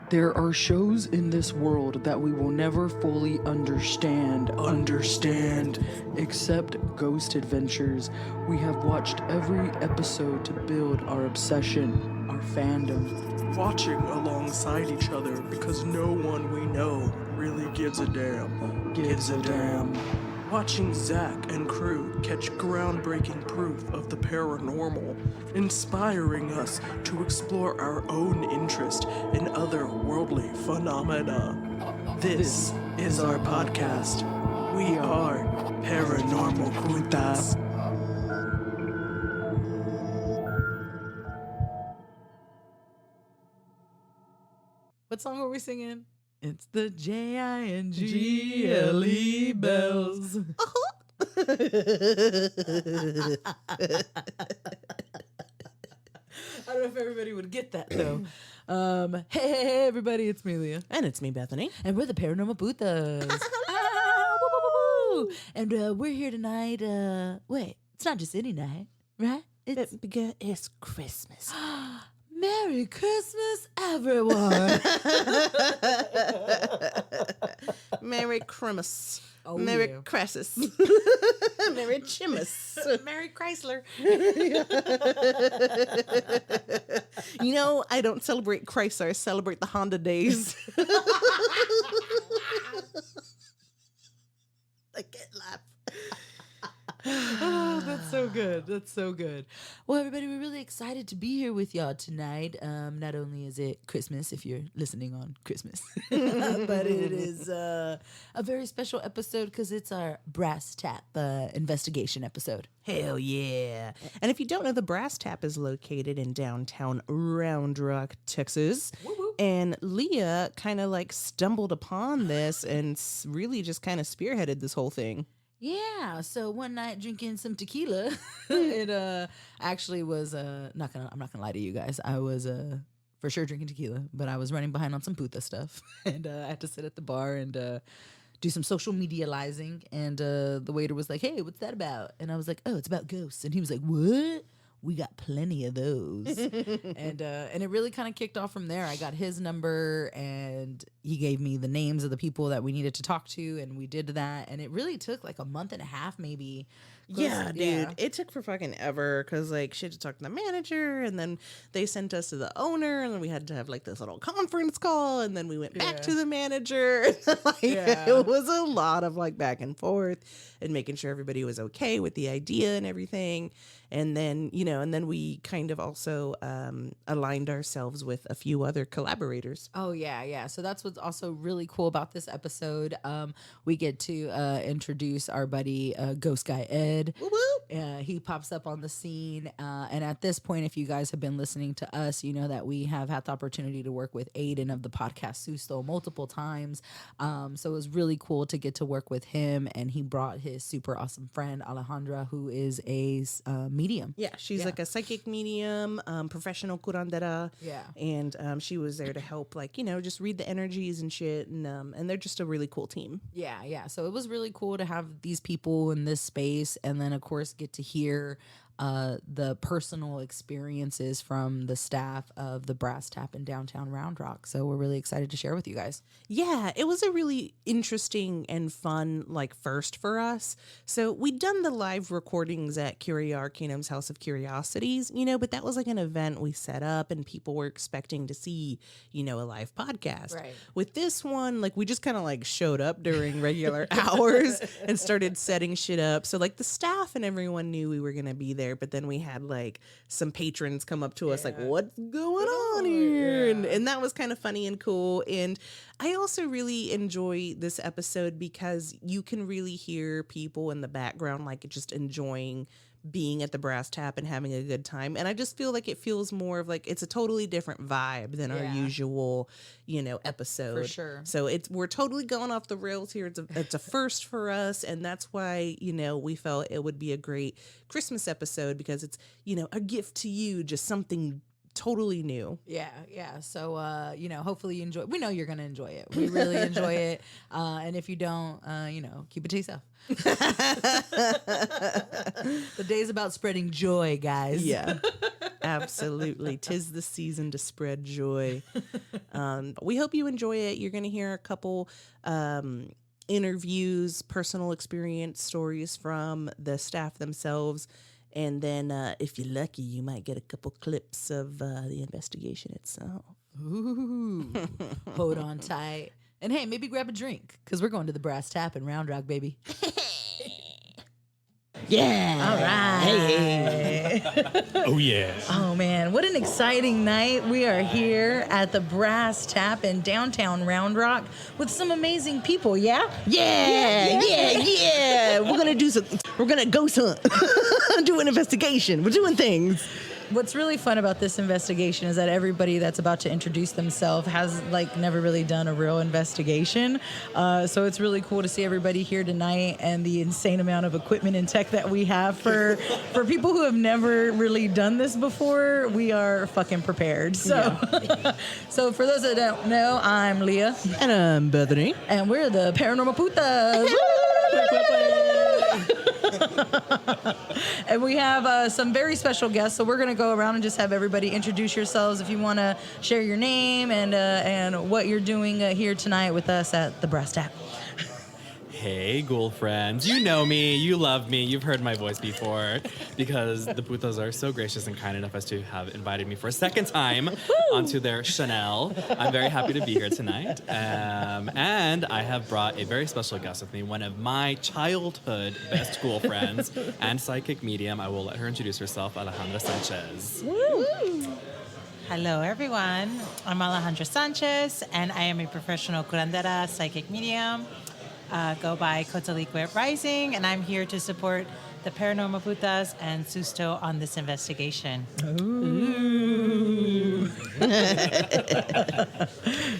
There are shows in this world that we will never fully understand, except Ghost Adventures. We have watched every episode to build our obsession, our fandom. Watching alongside each other because no one we know really gives a damn. Watching Zach and crew catch groundbreaking proof of the paranormal, inspiring us to explore our own interest in otherworldly phenomena. This is our podcast. We are Paranormal Puntas. What song were we singing? It's the Jingle bells. I don't know if everybody would get that though. Hey, everybody, it's me, Leah. And it's me, Bethany. And we're the Paranormal Puthas. And we're here tonight. Wait, it's not just any night, right? It's Christmas. Merry Christmas, everyone. Merry Christmas. Oh, Merry yeah. Crassus. Merry Chimus. Merry Chrysler. You know, I don't celebrate Chrysler. I celebrate the Honda days. I can't laugh. Oh, that's so good. That's so good. Well, everybody, we're really excited to be here with y'all tonight. Not only is it Christmas, if you're listening on Christmas, but it is a very special episode because it's our Brass Tap investigation episode. Hell yeah. And if you don't know, the Brass Tap is located in downtown Round Rock, Texas. Woo-woo. And Leah kind of like stumbled upon this and really just kind of spearheaded this whole thing. Yeah, so one night drinking some tequila, it actually was I'm not gonna lie to you guys. I was for sure drinking tequila, but I was running behind on some puta stuff, and I had to sit at the bar and do some social medializing. And the waiter was like, "Hey, what's that about?" And I was like, "Oh, it's about ghosts." And he was like, "What? We got plenty of those." and it really kind of kicked off from there. I got his number and he gave me the names of the people that we needed to talk to, and we did that. And it really took like a month and a half maybe. Yeah, dude. It took for fucking ever because like she had to talk to the manager, and then they sent us to the owner, and then we had to have like this little conference call, and then we went back to the manager. It was a lot of like back and forth and making sure everybody was okay with the idea and everything. And then, and then we kind of also aligned ourselves with a few other collaborators. Oh, yeah. So that's what's also really cool about this episode. We get to introduce our buddy, Ghost Guy Ed. He pops up on the scene. And at this point, if you guys have been listening to us, you know that we have had the opportunity to work with Aiden of the podcast Susto multiple times. So it was really cool to get to work with him. And he brought his super awesome friend, Alejandra, who is a medium. Yeah, she's like a psychic medium, professional curandera. Yeah. And she was there to help, like, just read the energies and shit. And they're just a really cool team. Yeah. So it was really cool to have these people in this space, and then, of course, get to hear the personal experiences from the staff of the Brass Tap in downtown Round Rock. So we're really excited to share with you guys. Yeah, it was a really interesting and fun, like, first for us. So we'd done the live recordings at Curia Arcanum's House of Curiosities, but that was like an event we set up and people were expecting to see, a live podcast. Right. With this one, like, we just kind of like showed up during regular hours and started setting shit up. So like the staff and everyone knew we were going to be there. But then we had like some patrons come up to us like, what's going on here? Yeah. And that was kind of funny and cool. And I also really enjoy this episode because you can really hear people in the background like just enjoying being at the Brass Tap and having a good time. And I just feel like it feels more of like it's a totally different vibe than our usual, episode. For sure. So we're totally going off the rails here. It's a first for us, and that's why, we felt it would be a great Christmas episode because it's, a gift to you, just something totally new. Yeah. So, hopefully you enjoy. We know you're gonna enjoy it. We really enjoy it. And if you don't, keep it to yourself. The day's about spreading joy, guys. Yeah, absolutely. 'Tis the season to spread joy. We hope you enjoy it. You're going to hear a couple interviews, personal experience stories from the staff themselves. And then if you're lucky, you might get a couple clips of the investigation itself. Ooh. Hold on tight. And hey, maybe grab a drink, because we're going to the Brass Tap in Round Rock, baby. Yeah. All right. Hey. Oh, yeah. Oh, man. What an exciting night. We are here at the Brass Tap in downtown Round Rock with some amazing people, yeah? Yeah. We're going to do some, we're going to ghost hunt, do an investigation. We're doing things. What's really fun about this investigation is that everybody that's about to introduce themselves has never really done a real investigation. So it's really cool to see everybody here tonight and the insane amount of equipment and tech that we have for people who have never really done this before. We are fucking prepared. So, so for those that don't know, I'm Leah. And I'm Bethany. And we're the Paranormal Putas. And we have some very special guests, so we're going to go around and just have everybody introduce yourselves if you want to share your name and what you're doing here tonight with us at the Brass Tap. Hey, ghoul friends. You know me. You love me. You've heard my voice before because the Putas are so gracious and kind enough as to have invited me for a second time onto their Chanel. I'm very happy to be here tonight. And I have brought a very special guest with me, one of my childhood best ghoul friends and psychic medium. I will let her introduce herself, Alejandra Sanchez. Woo! Hello, everyone. I'm Alejandra Sanchez, and I am a professional curandera psychic medium. Go by Coatlicue Rising, and I'm here to support the Paranormal Putas and Susto on this investigation. Ooh.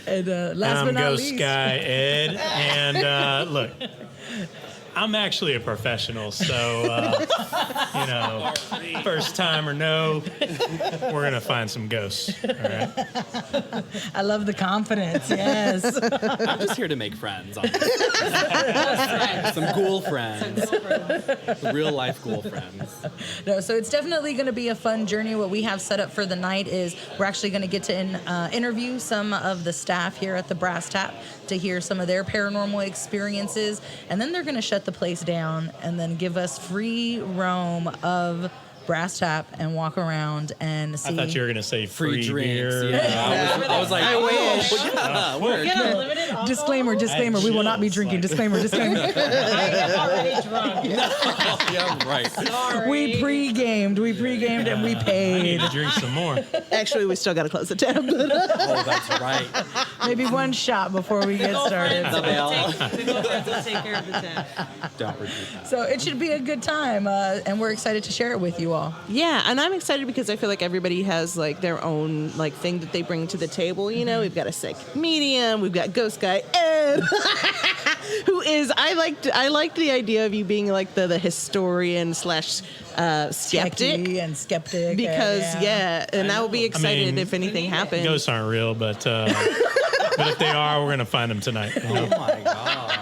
And last I'm but not Ghost least, Guy Ed, and look, I'm actually a professional, so, first time or no, we're going to find some ghosts, all right? I love the confidence, yes. I'm just here to make friends, honestly. Some ghoul friends. Real life ghoul friends. No, so it's definitely going to be a fun journey. What we have set up for the night is we're actually going to get to interview some of the staff here at the Brass Tap to hear some of their paranormal experiences, and then they're going to shut the place down and then give us free roam of Brass Tap and walk around and see. I thought you were going to say free drinks. beer. Yeah, I was like, I wish. yeah, word. Disclaimer, we will not be drinking. Disclaimer. I am already drunk. Yeah, right. Sorry. We pre-gamed and we I need paid. to drink some more. Actually, we still got to close the tab. Oh, that's right. Maybe one shot before we get started. The bell. The girlfriends will take care of the tab. Don't repeat that. So it should be a good time, and we're excited to share it with you all. Yeah, and I'm excited because I feel like everybody has their own thing that they bring to the table. You know, we've got a psychic medium, we've got Ghost Guy Ed, who is I liked the idea of you being the historian / skeptic. Techie and skeptic. Because and I will be excited I mean, if anything happens. Ghosts aren't real, but if they are, we're going to find them tonight. You know? Oh my god.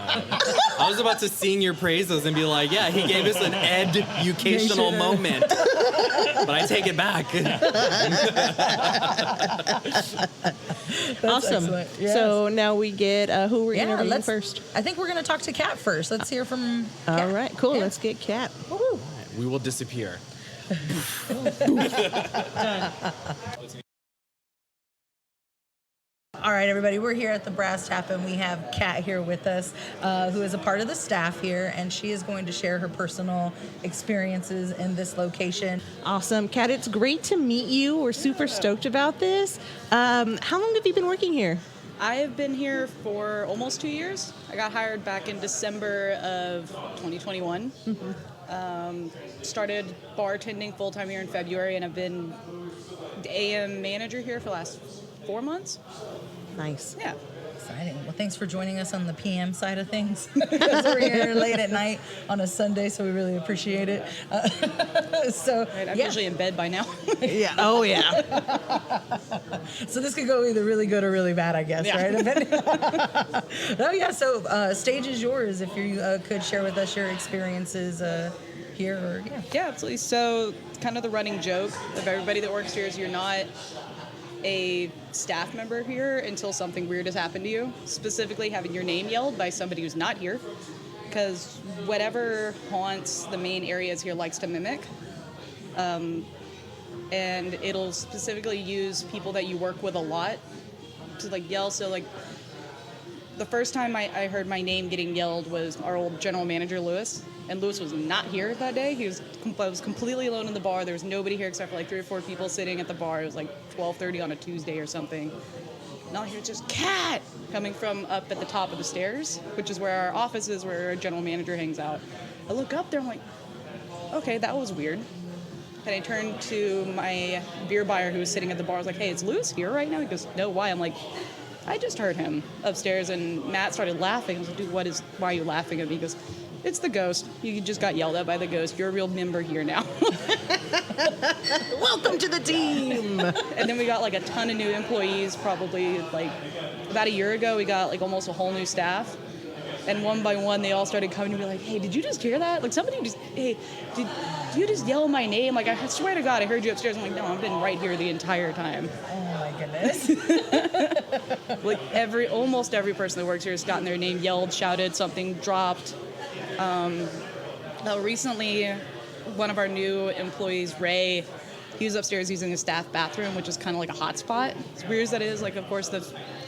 I was about to sing your praises and be like, yeah, he gave us an educational moment. But I take it back. Awesome. excellent. Yes. So now we get who we're interviewing let's first. I think we're going to talk to Kat first. Let's hear from Kat. All right, cool. Yeah. Let's get Kat. Woo-hoo. We will disappear. All right, everybody, we're here at the Brass Tap, and we have Kat here with us, who is a part of the staff here, and she is going to share her personal experiences in this location. Awesome. Kat, it's great to meet you. We're super stoked about this. How long have you been working here? I have been here for almost 2 years. I got hired back in December of 2021. Started bartending full-time here in February, and I've been the AM manager here for the last 4 months. Nice. Yeah. Exciting. Well, thanks for joining us on the PM side of things. Because we're here late at night on a Sunday, so we really appreciate it. I'm usually in bed by now. Yeah. Oh, yeah. So this could go either really good or really bad, I guess, right? Oh, yeah. So stage is yours. If you could share with us your experiences here. Or, Yeah, absolutely. So kind of the running joke of everybody that works here is you're not a staff member here until something weird has happened to you, specifically having your name yelled by somebody who's not here, because whatever haunts the main areas here likes to mimic, and it'll specifically use people that you work with a lot to like yell. So like the first time I heard my name getting yelled was our old general manager, Lewis. And Lewis was not here that day. He was completely alone in the bar. There was nobody here except for like 3 or 4 people sitting at the bar. It was like 12:30 on a Tuesday or something. And all I hear is just cat coming from up at the top of the stairs, which is where our office is, where our general manager hangs out. I look up there, I'm like, okay, that was weird. And I turned to my beer buyer who was sitting at the bar. I was like, hey, is Lewis here right now? He goes, no, why? I'm like, I just heard him upstairs. And Matt started laughing. I was like, dude, why are you laughing at me? He goes, it's the ghost. You just got yelled at by the ghost. You're a real member here now. Welcome to the team. And then we got like a ton of new employees, probably like about a year ago. We got like almost a whole new staff. And one by one, they all started coming to me like, hey, did you just hear that? Like did you just yell my name? Like, I swear to God, I heard you upstairs. I'm like, no, I've been right here the entire time. Oh my goodness. Like almost every person that works here has gotten their name yelled, shouted, something dropped. Recently, one of our new employees, Ray, he was upstairs using the staff bathroom, which is kind of like a hot spot. As weird as that is, like, of course, the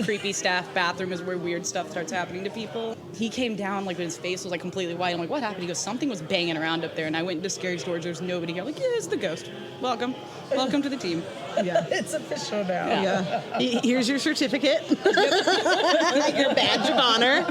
creepy staff bathroom is where weird stuff starts happening to people. He came down, like, his face was, like, completely white. I'm like, what happened? He goes, something was banging around up there. And I went into scary storage. There's nobody here. I'm like, yeah, it's the ghost. Welcome. Welcome to the team. Yeah. It's official now. Yeah. Here's your certificate. Your badge of honor.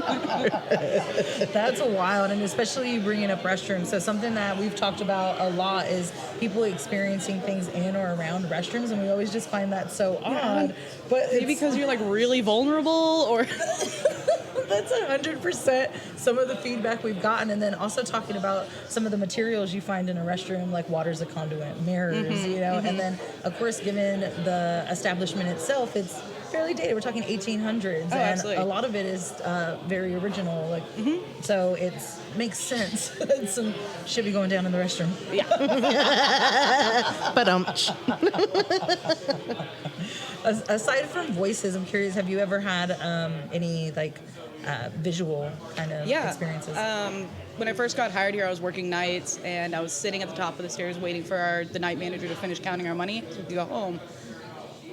That's wild, and especially you bringing up restrooms. So something that we've talked about a lot is people experiencing things in or around restrooms, and we always just find that so odd. But Maybe because you're like really vulnerable, or that's 100% some of the feedback we've gotten. And then also talking about some of the materials you find in a restroom, like water's a conduit, mirrors, you know, and then of course, given the establishment itself, it's fairly dated. We're talking 1800s, and absolutely. a lot of it is very original. Like, so it makes sense. Some should be going down in the restroom. yeah. But Aside from voices, I'm curious. Have you ever had any like visual kind of experiences? When I first got hired here, I was working nights, and I was sitting at the top of the stairs waiting for the night manager to finish counting our money so we could go home.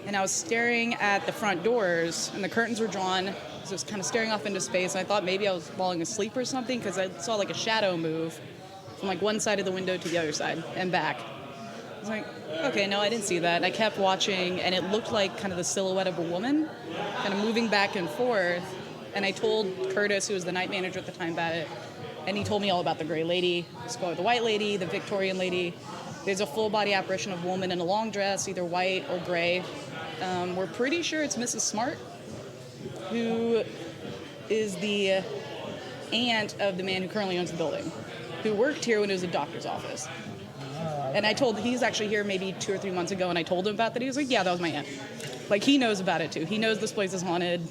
And I was staring at the front doors, and the curtains were drawn. So I was kind of staring off into space. And I thought maybe I was falling asleep or something, because I saw like a shadow move from like one side of the window to the other side and back. I was like, okay, no, I didn't see that. And I kept watching, and it looked like kind of the silhouette of a woman kind of moving back and forth. And I told Curtis, who was the night manager at the time, about it. And he told me all about the gray lady, the white lady, the Victorian lady. There's a full body apparition of a woman in a long dress, either white or gray. We're pretty sure it's Mrs. Smart, who is the aunt of the man who currently owns the building, who worked here when it was a doctor's office. And he's actually here maybe 2 or 3 months ago, and I told him about that. He was like, yeah, that was my aunt. Like, he knows about it too. He knows this place is haunted.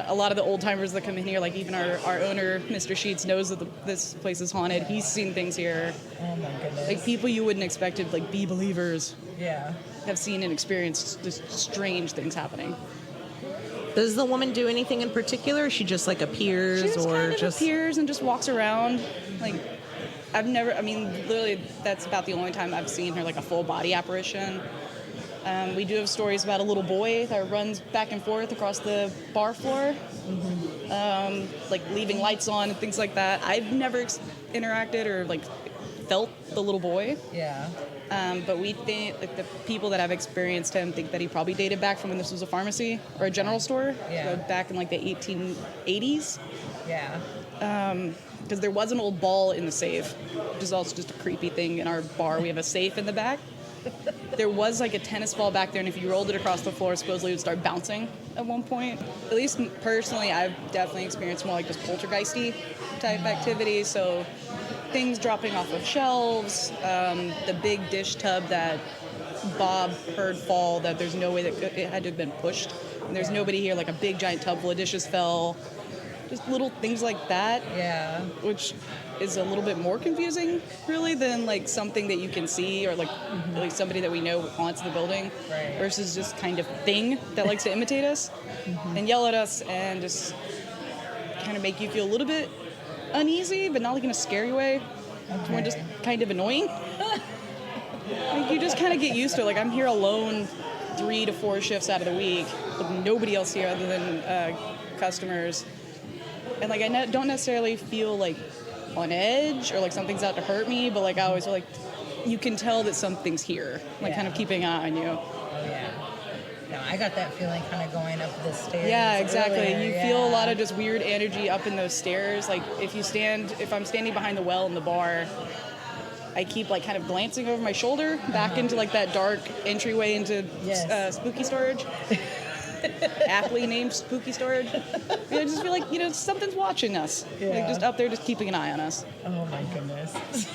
A lot of the old timers that come in here, like even our owner, Mr. Sheets, knows that this place is haunted. He's seen things here. Oh my goodness. Like, people you wouldn't expect to like be believers. Yeah. Have seen and experienced just strange things happening. does the woman do anything in particular? She just like appears, She just or kind of just appears and just walks around. Like, literally, that's about the only time I've seen her like a full body apparition. We do have stories about a little boy that runs back and forth across the bar floor, like leaving lights on and things like that. I've never interacted or like felt the little boy. Yeah. But we think, like, the people that have experienced him think that he probably dated back from when this was a pharmacy or a general store. Yeah. So back in like the 1880s. Yeah. Because there was an old ball in the safe, which is also just a creepy thing in our bar. We have a safe in the back. there was like a tennis ball back there, and if you rolled it across the floor, supposedly it would start bouncing at one point. At least personally, I've definitely experienced more like this poltergeisty type activity. So things dropping off of shelves, the big dish tub that Bob heard fall, that there's no way that it had to have been pushed. And there's nobody here, like a big giant tub full of dishes fell. Just little things like that. Yeah. Which is a little bit more confusing, really, than like something that you can see or like really somebody that we know haunts the building, Right. versus just kind of thing that likes to imitate us and yell at us and just kind of make you feel a little bit uneasy, but not like in a scary way. It's more just kind of annoying. Like you just kind of get used to it. Like I'm here alone 3 to 4 shifts out of the week with nobody else here other than customers. And like I don't necessarily feel like on edge or like something's out to hurt me, but like I always feel like you can tell that something's here, like kind of keeping an eye on you. Oh, yeah. No, I got that feeling kind of going up the stairs. Yeah, exactly. earlier, You feel a lot of just weird energy up in those stairs. Like if I'm standing behind the well in the bar, I keep like kind of glancing over my shoulder back into like that dark entryway into spooky storage. Aptly named spooky storage. I just feel like, something's watching us. Like just up there just keeping an eye on us. Oh my goodness.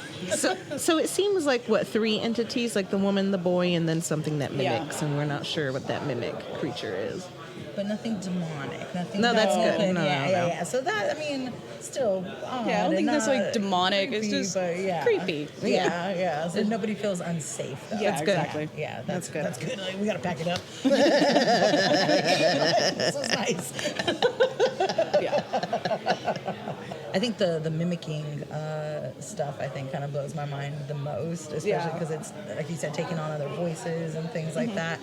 So it seems like, 3 entities, like the woman, the boy, and then something that mimics, and we're not sure what that mimic creature is. But nothing demonic. Nothing. No, that's good. Nothing, No. yeah. So that, I mean, still odd. Yeah, I don't think that's like not demonic. creepy, It's just but creepy. Yeah. So nobody feels unsafe. Though. Yeah, That's exactly. Good. Yeah, That's good. That's good. Like, we gotta pack it up. This is nice. Yeah. I think the mimicking stuff, I think, kind of blows my mind the most, especially because it's, like you said, taking on other voices and things like that.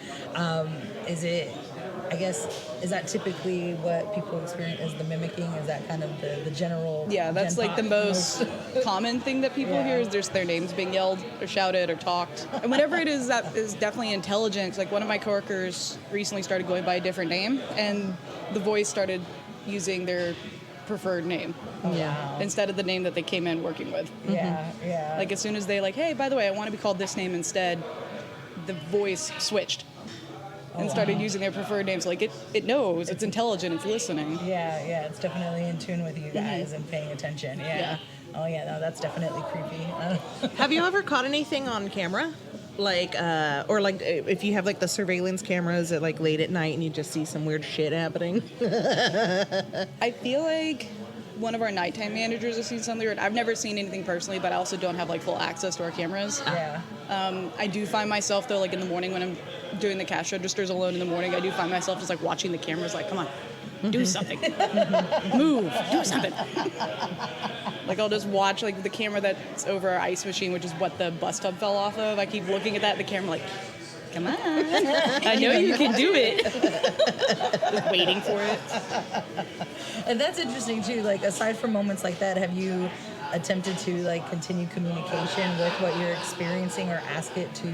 Is that typically what people experience as the mimicking? Is that kind of the general? Yeah, that's like the most common thing that people hear is just their names being yelled or shouted or talked. And whenever it is, that is definitely intelligent. Like one of my coworkers recently started going by a different name, and the voice started using their preferred name instead of the name that they came in working with. Yeah. Like as soon as they like, hey, by the way, I want to be called this name instead, the voice switched and started using their preferred names. Like it knows, it's intelligent, it's listening. Yeah, it's definitely in tune with you guys and paying attention. Yeah. Oh yeah, no, that's definitely creepy. Have you ever caught anything on camera? Like, or like if you have like the surveillance cameras at like late at night and you just see some weird shit happening? I feel like one of our nighttime managers has seen something weird. I've never seen anything personally, but I also don't have like full access to our cameras. Yeah. I do find myself though, like in the morning when I'm doing the cash registers alone in the morning, I do find myself just like watching the cameras, like, come on, do something, move, do something. Like I'll just watch like the camera that's over our ice machine, which is what the bus tub fell off of. I keep looking at that, the camera like, come on, I know you can do it. Just waiting for it. And that's interesting too. Like aside from moments like that, have you attempted to like continue communication with what you're experiencing, or ask it to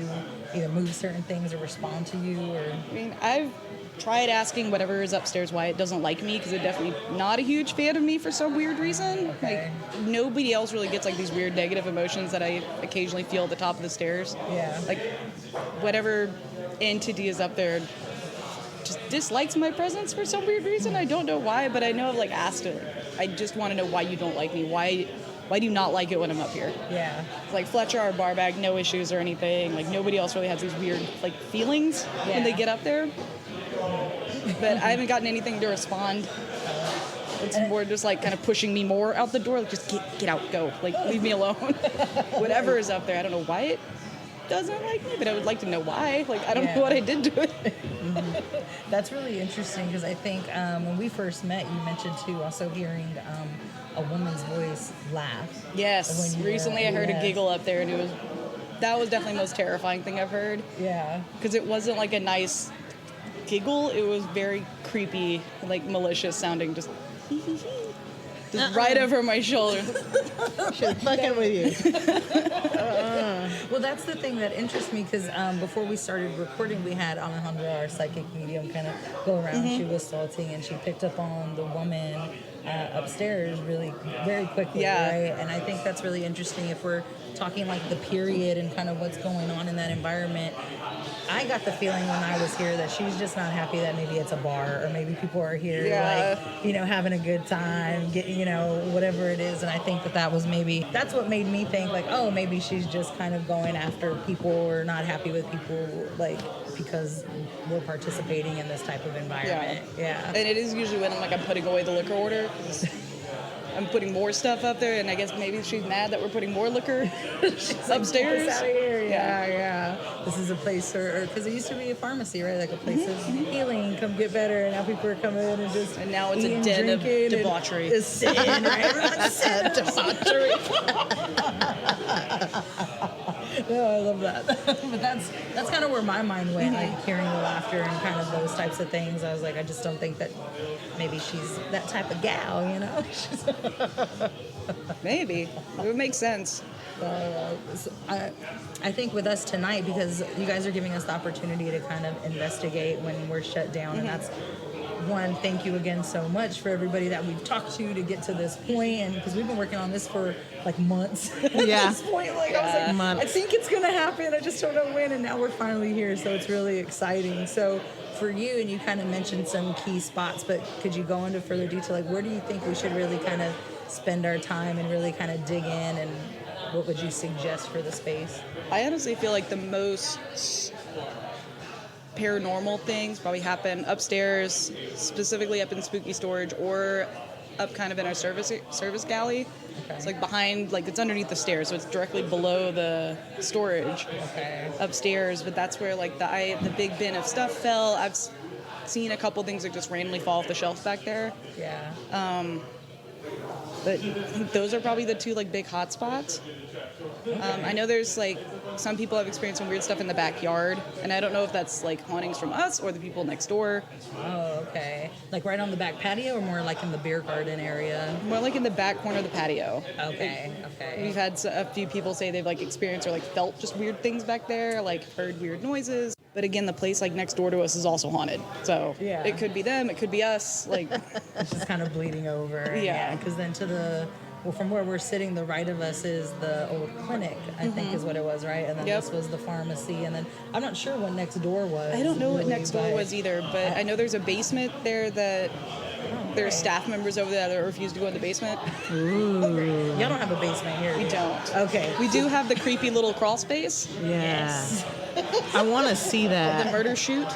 either move certain things or respond to you? Or I mean, I've tried asking whatever is upstairs why it doesn't like me, because it's definitely not a huge fan of me for some weird reason. Okay. Like nobody else really gets like these weird negative emotions that I occasionally feel at the top of the stairs. Yeah. Like whatever entity is up there just dislikes my presence for some weird reason. I don't know why, but I know I've like asked it. I just want to know why you don't like me. Why do you not like it when I'm up here? yeah. It's like Fletcher, our bar bag, no issues or anything. Like nobody else really has these weird like feelings when they get up there. But I haven't gotten anything to respond. It's more just like kind of pushing me more out the door. Like just get out, go. Like leave me alone. Whatever is up there, I don't know why it doesn't like me, but I would like to know why. Like I don't know what I did to it. That's really interesting, because I think when we first met, you mentioned too also hearing a woman's voice laugh. Yes. When you were- Recently I heard a yes. giggle up there, and that was definitely the most terrifying thing I've heard. Yeah. Because it wasn't like a nice giggle. It was very creepy, like malicious sounding, just right over my shoulder. Should fucking with you. Well, that's the thing that interests me because before we started recording, we had Alejandra, our psychic medium, kind of go around. She was salting and she picked up on the woman upstairs really very quickly, right? And I think that's really interesting if we're talking like the period and kind of what's going on in that environment. I got the feeling when I was here that she's just not happy that maybe it's a bar or maybe people are here like, you know, having a good time, getting, you know, whatever it is. And I think that was maybe, that's what made me think like, oh, maybe she's just kind of going after people or not happy with people, like, because we're participating in this type of environment. Yeah. And it is usually when I'm putting away the liquor order. I'm putting more stuff up there, and I guess maybe she's mad that we're putting more liquor upstairs. Out of here. Yeah. This is a place, because it used to be a pharmacy, right? Like a place of healing, come get better, and now people are coming in and just and now it's a eating, den of drinking, debauchery. It's sin, right? Sin, debauchery. No, I love that. But that's kind of where my mind went, like hearing the laughter and kind of those types of things. I was like, I just don't think that maybe she's that type of gal, you know? Maybe. It would make sense. So I think with us tonight, because you guys are giving us the opportunity to kind of investigate when we're shut down, and that's one, thank you again so much for everybody that we've talked to get to this point, and because we've been working on this for like months at this point. Like I was like, months. I think it's gonna happen, I just don't know when, and now we're finally here, so it's really exciting. So for you, and you kind of mentioned some key spots, but could you go into further detail, like where do you think we should really kind of spend our time and really kind of dig in, and what would you suggest for the space? I honestly feel like the most paranormal things probably happen upstairs, specifically up in spooky storage, or up kind of in our service galley. Okay. It's like behind, like it's underneath the stairs, so it's directly below the storage upstairs. But that's where like the big bin of stuff fell. I've seen a couple things that just randomly fall off the shelves back there. Yeah. But those are probably the two like big hot spots. I know there's like some people have experienced some weird stuff in the backyard, and I don't know if that's like hauntings from us or the people next door. Oh, okay. Like right on the back patio, or more like in the beer garden area? More like in the back corner of the patio. Okay. We've had a few people say they've like experienced or like felt just weird things back there, like heard weird noises. But again, the place like next door to us is also haunted, so it could be them, it could be us. Like it's just kind of bleeding over. Yeah. Because then from where we're sitting, the right of us is the old clinic, I think is what it was, right? And then this was the pharmacy, and then I'm not sure what next door was. I don't know what next door was either, but I know there's a basement there that there's staff members over there that refuse to go in the basement. Ooh. Y'all don't have a basement here. We don't. Okay. We do have the creepy little crawl space. Yes. I want to see that. The murder chute.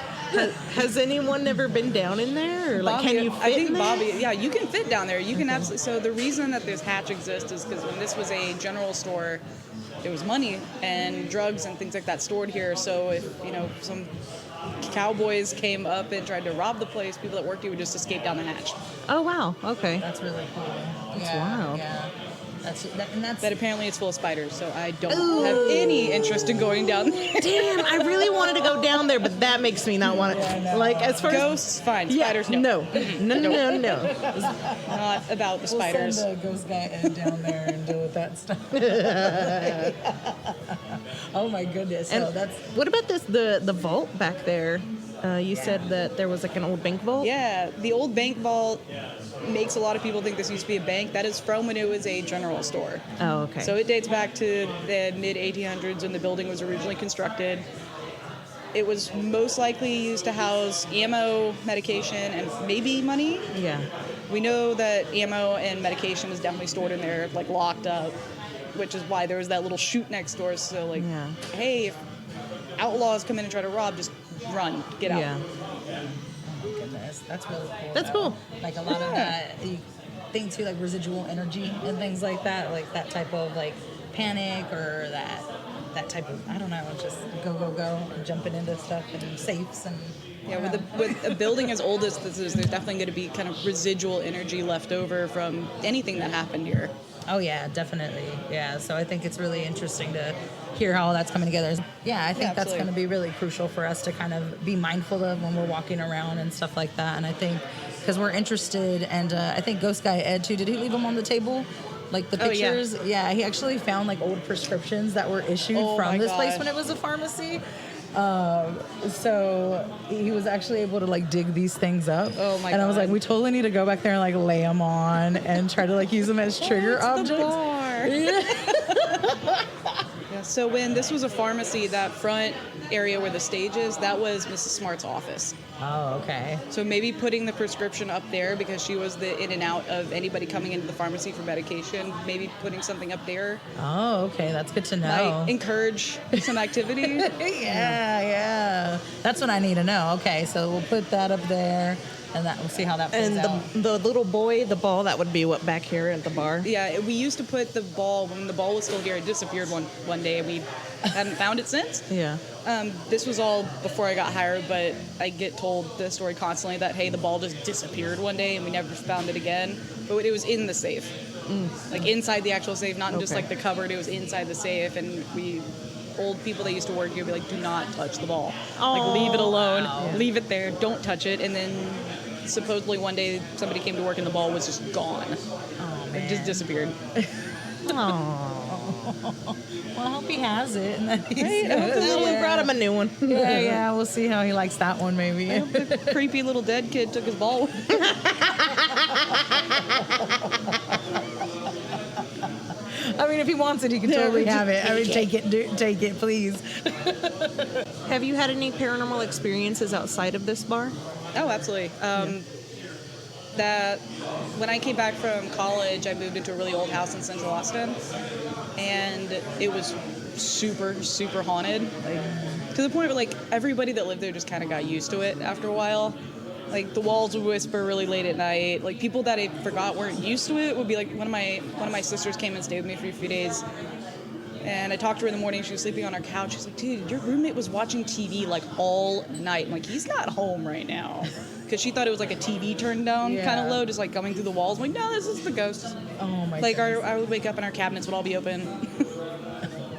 Has anyone ever been down in there? Or like, Bobby, can you fit I think in there? Bobby, yeah, you can fit down there. You can absolutely. So the reason that this hatch exists is because when this was a general store, there was money and drugs and things like that stored here. So if, some cowboys came up and tried to rob the place, people that worked here would just escape down the hatch. Oh, wow. Okay. That's really cool. That's wild. Yeah. But apparently it's full of spiders, so I don't have any interest in going down there. Damn, I really wanted to go down there, but that makes me not want to. Yeah, no. Like, as far Ghosts, fine. Spiders, no. No. No. Not about the spiders. We'll send a ghost guy Ed down there and deal with that stuff. Oh my goodness. And so that's what about the vault back there? You said that there was like an old bank vault? Yeah, the old bank vault makes a lot of people think this used to be a bank. That is from when it was a general store. Oh, okay. So it dates back to the mid-1800s when the building was originally constructed. It was most likely used to house ammo, medication, and maybe money. Yeah. We know that ammo and medication is definitely stored in there, like locked up, which is why there was that little chute next door. So, like, hey, if outlaws come in and try to rob, just run, get out. Yeah. oh my goodness. That's really cool. That's though. cool. Like a lot of that you think too, like residual energy and things like that, like that type of like panic or that type of, I don't know, just go, jumping into stuff and safes and. Yeah, with a building as old as this is, there's definitely going to be kind of residual energy left over from anything that happened here. Oh yeah, definitely. Yeah, so I think it's really interesting to hear how all that's coming together. Yeah, I think that's going to be really crucial for us to kind of be mindful of when we're walking around and stuff like that. And I think because we're interested, and I think Ghost Guy Ed too. Did he leave them on the table? Like the Oh, yeah. pictures, he actually found like old prescriptions that were issued Oh, from my this place gosh. when it was a pharmacy. So he was actually able to like dig these things up. Oh, my And I was God. like, we totally need to go back there and like lay them on and try to like use them as trigger objects. Yeah, so when this was a pharmacy, that front area where the stage is, that was Mrs. Smart's office. Oh, okay. So maybe putting the prescription up there because she was the in and out of anybody coming into the pharmacy for medication. Maybe putting something up there Oh, okay. That's good to know. might encourage some activity. yeah. That's what I need to know. Okay, so we'll put that up there, and that we'll see how that plays And out. the little boy, the ball, that would be what back here at the bar. Yeah, we used to put the ball, when the ball was still here, it disappeared one day. We haven't found it since. Yeah. This was all before I got hired, but I get told the story constantly that, hey, the ball just disappeared one day and we never found it again. But it was in the safe. Like inside the actual safe, not in just Okay. like the cupboard, it was inside the safe. And old people that used to work here would be like, do not touch the ball. Like, leave it alone, leave it there, don't touch it. And then supposedly one day somebody came to work and the ball was just gone. It just disappeared. Well, I hope he has it. And that he's Hey, I hope the little one brought him a new one. yeah. We'll see how he likes that one, maybe. The creepy little dead kid took his ball. I mean, if he wants it, he can totally have it. I mean, take it, please. Have you had any paranormal experiences outside of this bar? Oh, absolutely. That when I came back from college, I moved into a really old house in Central Austin, and it was super, super haunted. Like, to the point where like everybody that lived there just kind of got used to it after a while. Like the walls would whisper really late at night. Like people that I forgot weren't used to it would be like one of my sisters came and stayed with me for a few days. And I talked to her in the morning. She was sleeping on her couch. She's like, dude, your roommate was watching TV like all night. I'm like, he's not home right now. Because she thought it was like a TV turned down kind of low, just like coming through the walls. I'm like, no, this is the ghost. Oh my. Like I would wake up and our cabinets would all be open.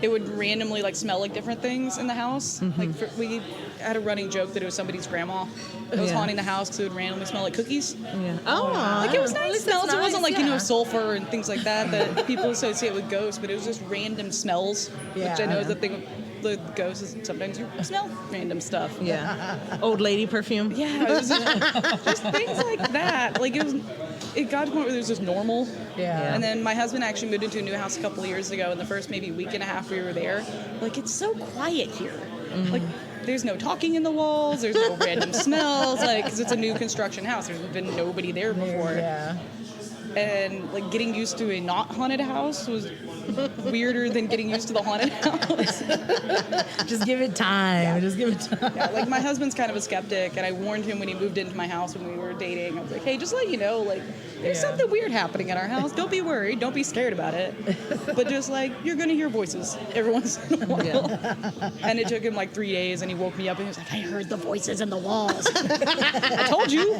It would randomly like smell like different things in the house. Like we had a running joke that it was somebody's grandma that was haunting the house because it would randomly smell like cookies. Yeah. Oh, Like it was nice smells. It wasn't like, yeah. sulfur and things like that people associate with ghosts, but it was just random smells, which I know is the thing with the ghosts is sometimes you smell random stuff. yeah. Old lady perfume. Yeah, it was just things like that. Like it got to the point where it was just normal. Yeah. And then my husband actually moved into a new house a couple of years ago, and the first maybe week and a half we were there, like it's so quiet here. Like there's no talking in the walls, there's no random smells, like because it's a new construction house. There's been nobody there before. Yeah. And like getting used to a not haunted house was weirder than getting used to the haunted house. Just give it time. Just give it time. Yeah, like my husband's kind of a skeptic, and I warned him when he moved into my house when we were dating. I was like, hey, just let you know, like, there's something weird happening in our house. Don't be worried. Don't be scared about it. But just like, you're going to hear voices every once in a while. And it took him like 3 days, and he woke me up and he was like, I heard the voices in the walls. I told you.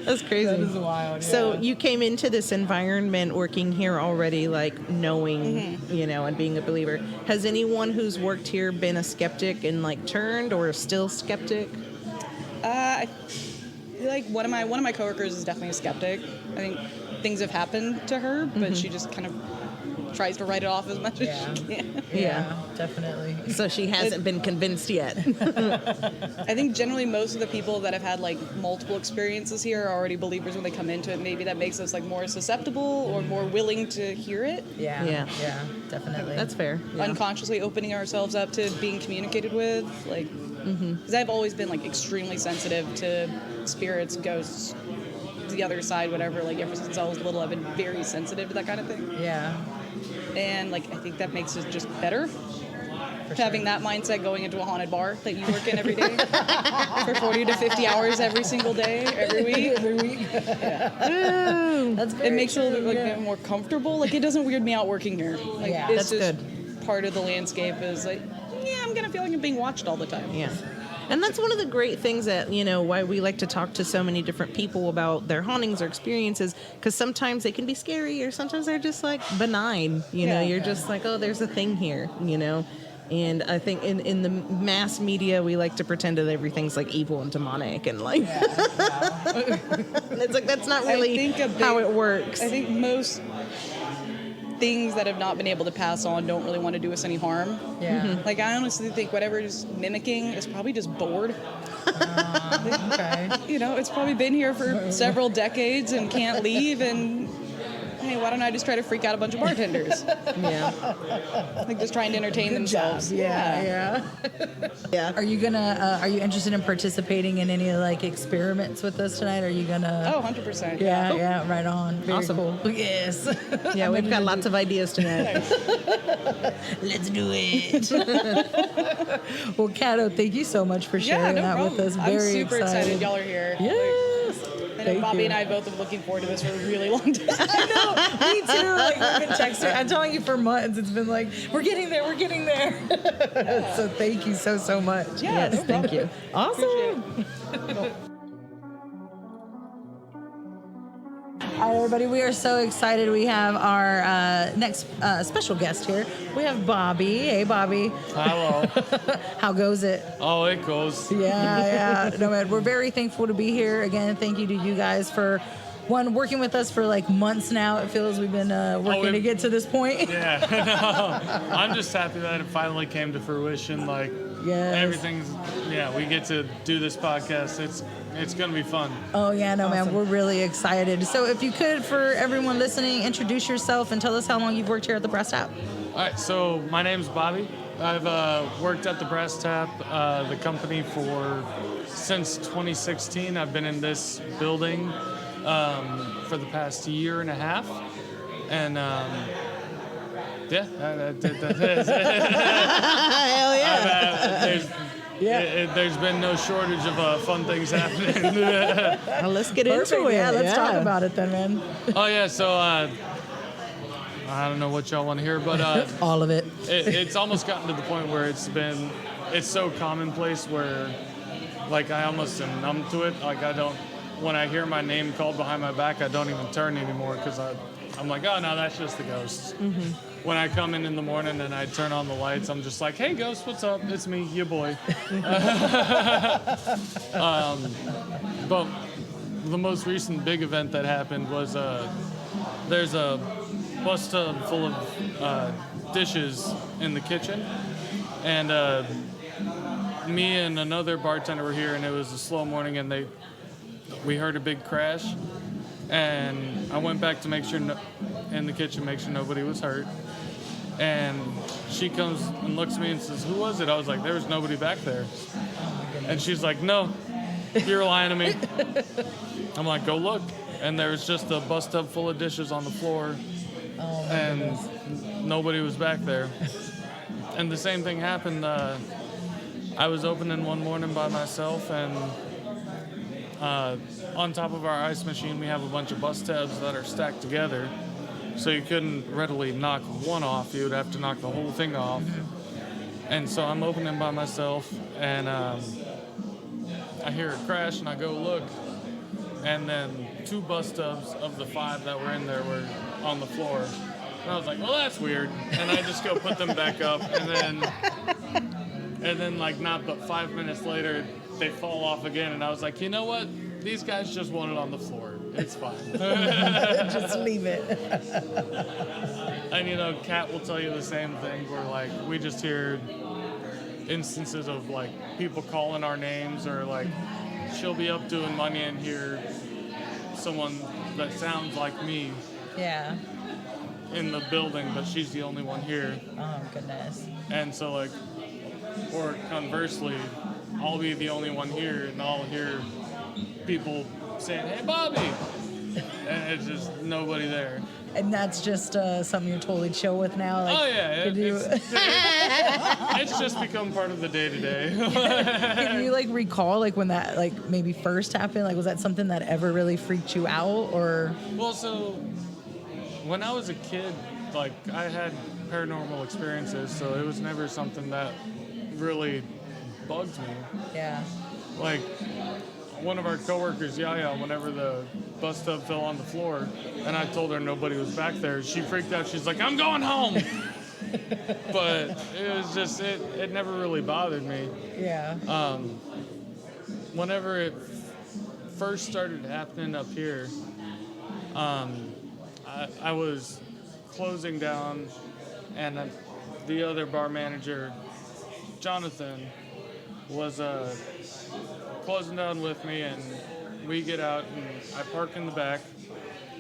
That's crazy. That is wild. So you came into this environment working here already, like knowing, and being a believer. Has anyone who's worked here been a skeptic and like turned or still skeptic? I feel like one of my coworkers is definitely a skeptic. I think things have happened to her, but she just kind of tries to write it off as much as she can. Yeah, definitely. So she hasn't been convinced yet. I think generally most of the people that have had like multiple experiences here are already believers when they come into it. Maybe that makes us like more susceptible or more willing to hear it. Yeah, definitely. That's fair. Yeah. Unconsciously opening ourselves up to being communicated with, like, because I've always been like extremely sensitive to spirits, ghosts, the other side, whatever. Like ever since I was little, I've been very sensitive to that kind of thing. Yeah. And like I think that makes us just better. Having that mindset going into a haunted bar that you work in every day for 40 to 50 hours every single day, every week. That's It makes it a little bit more comfortable. Like it doesn't weird me out working here. Like Yeah. it's That's just part of the landscape is like, yeah, I'm gonna feel like I'm being watched all the time. Yeah. And that's one of the great things that, why we like to talk to so many different people about their hauntings or experiences, because sometimes they can be scary or sometimes they're just like benign, you're just like, oh, there's a thing here, And I think in the mass media, we like to pretend that everything's like evil and demonic and like, it's like, that's not really how it works. I think most things that have not been able to pass on don't really want to do us any harm. Yeah. Like, I honestly think whatever is mimicking is probably just bored. Okay. You know, it's probably been here for several decades and can't leave, and hey, why don't I just try to freak out a bunch of bartenders? Yeah. Like, just trying to entertain themselves. Yeah. Yeah. Are you interested in participating in any like experiments with us tonight? Are you gonna? Oh, 100%. Yeah, right on. Very Awesome. cool. Yes. Yeah, we've got lots of ideas tonight. Let's do it. Well, Kato, thank you so much for sharing no that problem. with us. I'm Very super excited y'all are here. Yes. I know Bobby and I both have been looking forward to this for a really long time. Me too. Like we've been texting. I'm telling you for months. It's been like we're getting there. So thank you so much. Yeah, Yes, thank you. Awesome. All right, everybody, we are so excited. We have our next special guest here. We have Bobby. Hey, Bobby. Hello. How goes it? Oh, it goes. Yeah. No, man, we're very thankful to be here. Again, thank you to you guys for, working with us for like months now. It feels we've been working to get to this point. Yeah. No, I'm just happy that it finally came to fruition. Like, Yes. everything's, we get to do this podcast. It's going to be fun. Oh, yeah, no, man, we're really excited. So if you could, for everyone listening, introduce yourself and tell us how long you've worked here at the Brass Tap. All right, so my name's Bobby. I've worked at the Brass Tap, the company, since 2016. I've been in this building for the past year and a half. And yeah, Hell yeah. there's been no shortage of fun things happening. Well, let's get into it. Yeah, let's talk about it then, man. Oh yeah, so I don't know what y'all want to hear, but All of it. it's almost gotten to the point where it's so commonplace where like I almost am numb to it. Like when I hear my name called behind my back, I don't even turn anymore because I'm like, oh no, that's just the ghosts. Mm-hmm. When I come in the morning and I turn on the lights, I'm just like, hey ghost, what's up? It's me, your boy. But the most recent big event that happened was there's a bus tub full of dishes in the kitchen, and me and another bartender were here, and it was a slow morning, and we heard a big crash, and I went back to make sure in the kitchen, make sure nobody was hurt. And she comes and looks at me and says, who was it? I was like, there was nobody back there. And she's like, no, you're lying to me. I'm like, go look. And there was just a bus tub full of dishes on the floor, and nobody was back there. And the same thing happened. I was opening one morning by myself, and on top of our ice machine, we have a bunch of bus tabs that are stacked together. So you couldn't readily knock one off. You would have to knock the whole thing off. And so I'm opening by myself, and I hear a crash, and I go look. And then 2 bus tubs of the 5 that were in there were on the floor. And I was like, well, that's weird. And I just go put them back up. And then like not but 5 minutes later, they fall off again. And I was like, you know what? These guys just want it on the floor. It's fine. Just leave it. And Kat will tell you the same thing, where like we just hear instances of like people calling our names, or like she'll be up doing money and hear someone that sounds like me Yeah. in the building, but she's the only one here. Oh, goodness. And so like, or conversely, I'll be the only one here, and I'll hear people saying, hey, Bobby! And it's just nobody there. And that's just something you're totally chill with now? Like, Oh, yeah. could you, It's just become part of the day-to-day. can you, like, recall, like, when that, like, maybe first happened? Like, was that something that ever really freaked you out, or? Well, so when I was a kid, like, I had paranormal experiences, so it was never something that really bugged me. Yeah. Like, one of our coworkers, Yaya, whenever the bus tub fell on the floor, and I told her nobody was back there, she freaked out. She's like, I'm going home. But it was just, it never really bothered me. Yeah. Whenever it first started happening up here, I was closing down, and the other bar manager, Jonathan, was closing down with me, and we get out, and I park in the back,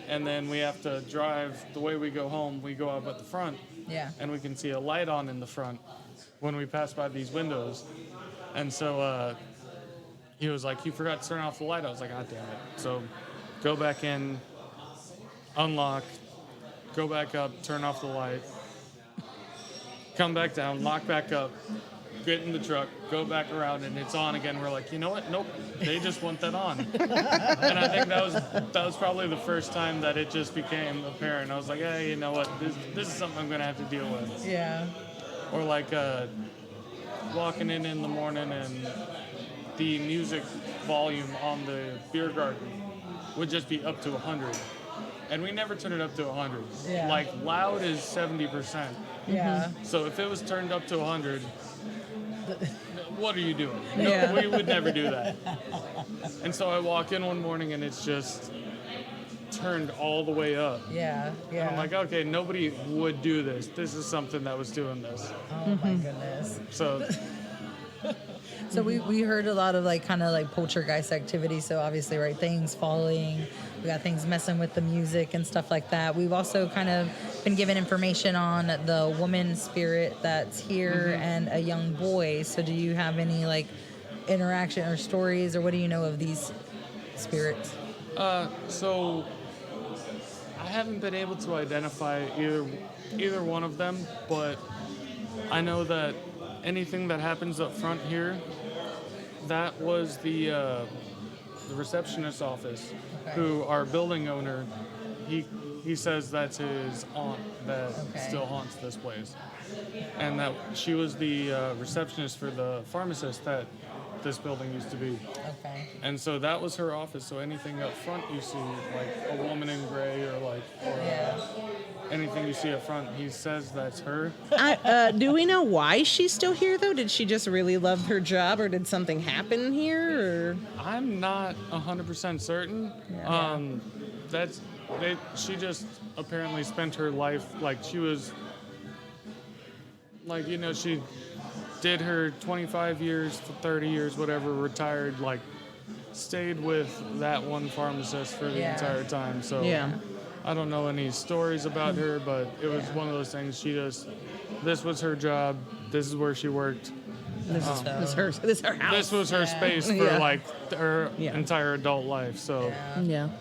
and then we have to drive. The way we go home, we go up at the front, Yeah. and we can see a light on in the front when we pass by these windows. And so he was like, "You forgot to turn off the light." I was like, "God damn it." So go back in, unlock, go back up, turn off the light, come back down, lock back up, get in the truck, go back around, and it's on again. We're like, you know what? Nope, they just want that on. And I think that was probably the first time that it just became apparent. I was like, hey, you know what? This is something I'm gonna have to deal with. Yeah. Or like walking in the morning, and the music volume on the beer garden would just be up to 100. And we never turn it up to 100. Yeah. Like loud is 70%. Yeah. So if it was turned up to 100, what are you doing? No, Yeah. we would never do that. And so I walk in one morning, and it's just turned all the way up. Yeah. Yeah. And I'm like, okay, nobody would do this. This is something that was doing this. Oh my goodness. So So we heard a lot of like kind of like poltergeist activity. So obviously, right, things falling. We got things messing with the music and stuff like that. We've also kind of been given information on the woman spirit that's here and a young boy. So do you have any like interaction or stories, or what do you know of these spirits? so I haven't been able to identify either one of them, but I know that anything that happens up front here, that was the receptionist's office, who our building owner, he says that's his aunt that still haunts this place, and that she was the receptionist for the pharmacist that this building used to be. Okay. And so that was her office. So anything up front you see, like a woman in gray, or anything you see up front, he says that's her. Do we know why she's still here, though? Did she just really love her job, or did something happen here? Or? I'm not 100% certain. She just apparently spent her life, like she was, like, you know, she did her 25 years, 30 years, whatever, retired, like stayed with that one pharmacist for the entire time. So I don't know any stories about her, but it was one of those things. This was her job. This is where she worked. This is her house. This was her space for like her entire adult life. So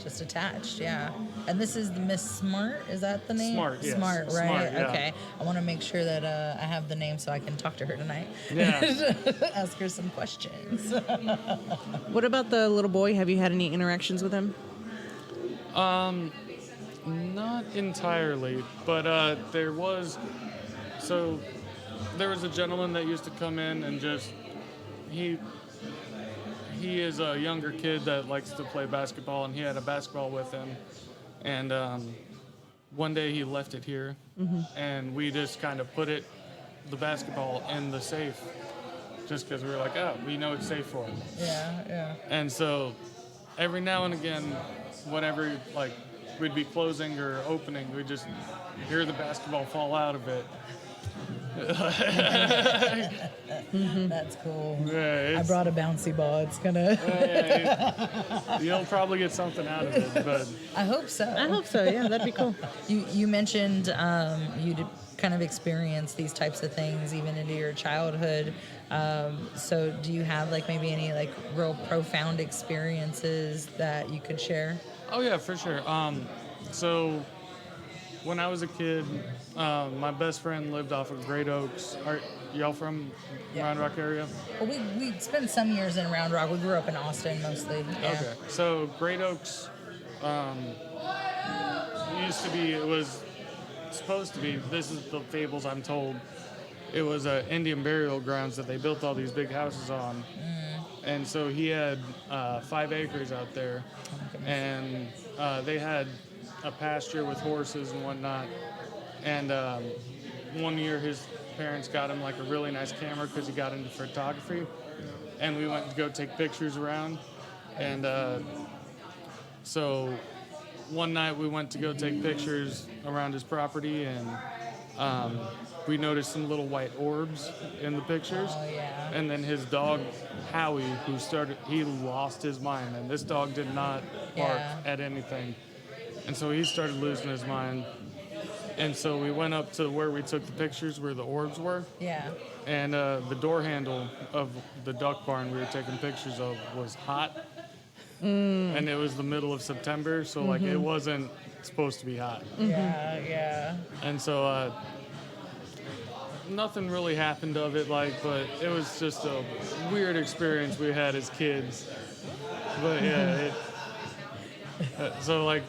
Just attached, And this is the Miss Smart, is that the name? Smart, yes. Smart, right? Smart, yeah. Okay. I want to make sure that I have the name so I can talk to her tonight. Yeah. Ask her some questions. What about the little boy? Have you had any interactions with him? Not entirely, but there was a gentleman that used to come in and just he is a younger kid that likes to play basketball, and he had a basketball with him, and one day he left it here, and we just kind of put the basketball in the safe just because we were like, oh, we know it's safe for him. Yeah. And so every now and again, whenever like we'd be closing or opening, we'd just hear the basketball fall out of it. That's cool. Yeah, I brought a bouncy ball. It's gonna. You'll probably get something out of it, but I hope so. Yeah, that'd be cool. You mentioned you did kind of experience these types of things even into your childhood. So do you have like maybe any like real profound experiences that you could share? oh yeah, for sure. So when I was a kid, my best friend lived off of Great Oaks. Are y'all from Round Rock area? Well, we spent some years in Round Rock. We grew up in Austin mostly. Yeah. Okay. So Great Oaks it was supposed to be, this is the fables I'm told, it was Indian burial grounds that they built all these big houses on. And so he had 5 acres out there, and they had a pasture with horses and whatnot. And one year his parents got him like a really nice camera because he got into photography, and we went to go take pictures around, and so one night we went to go take pictures around his property, and we noticed some little white orbs in the pictures. Oh, yeah. And then his dog, Howie, he lost his mind. And this dog did not bark at anything. And so he started losing his mind. And so we went up to where we took the pictures where the orbs were. Yeah. And the door handle of the duck barn we were taking pictures of was hot. And it was the middle of September, so like it wasn't supposed to be hot. Yeah, yeah. And so nothing really happened of it, but it was just a weird experience we had as kids. But yeah, so like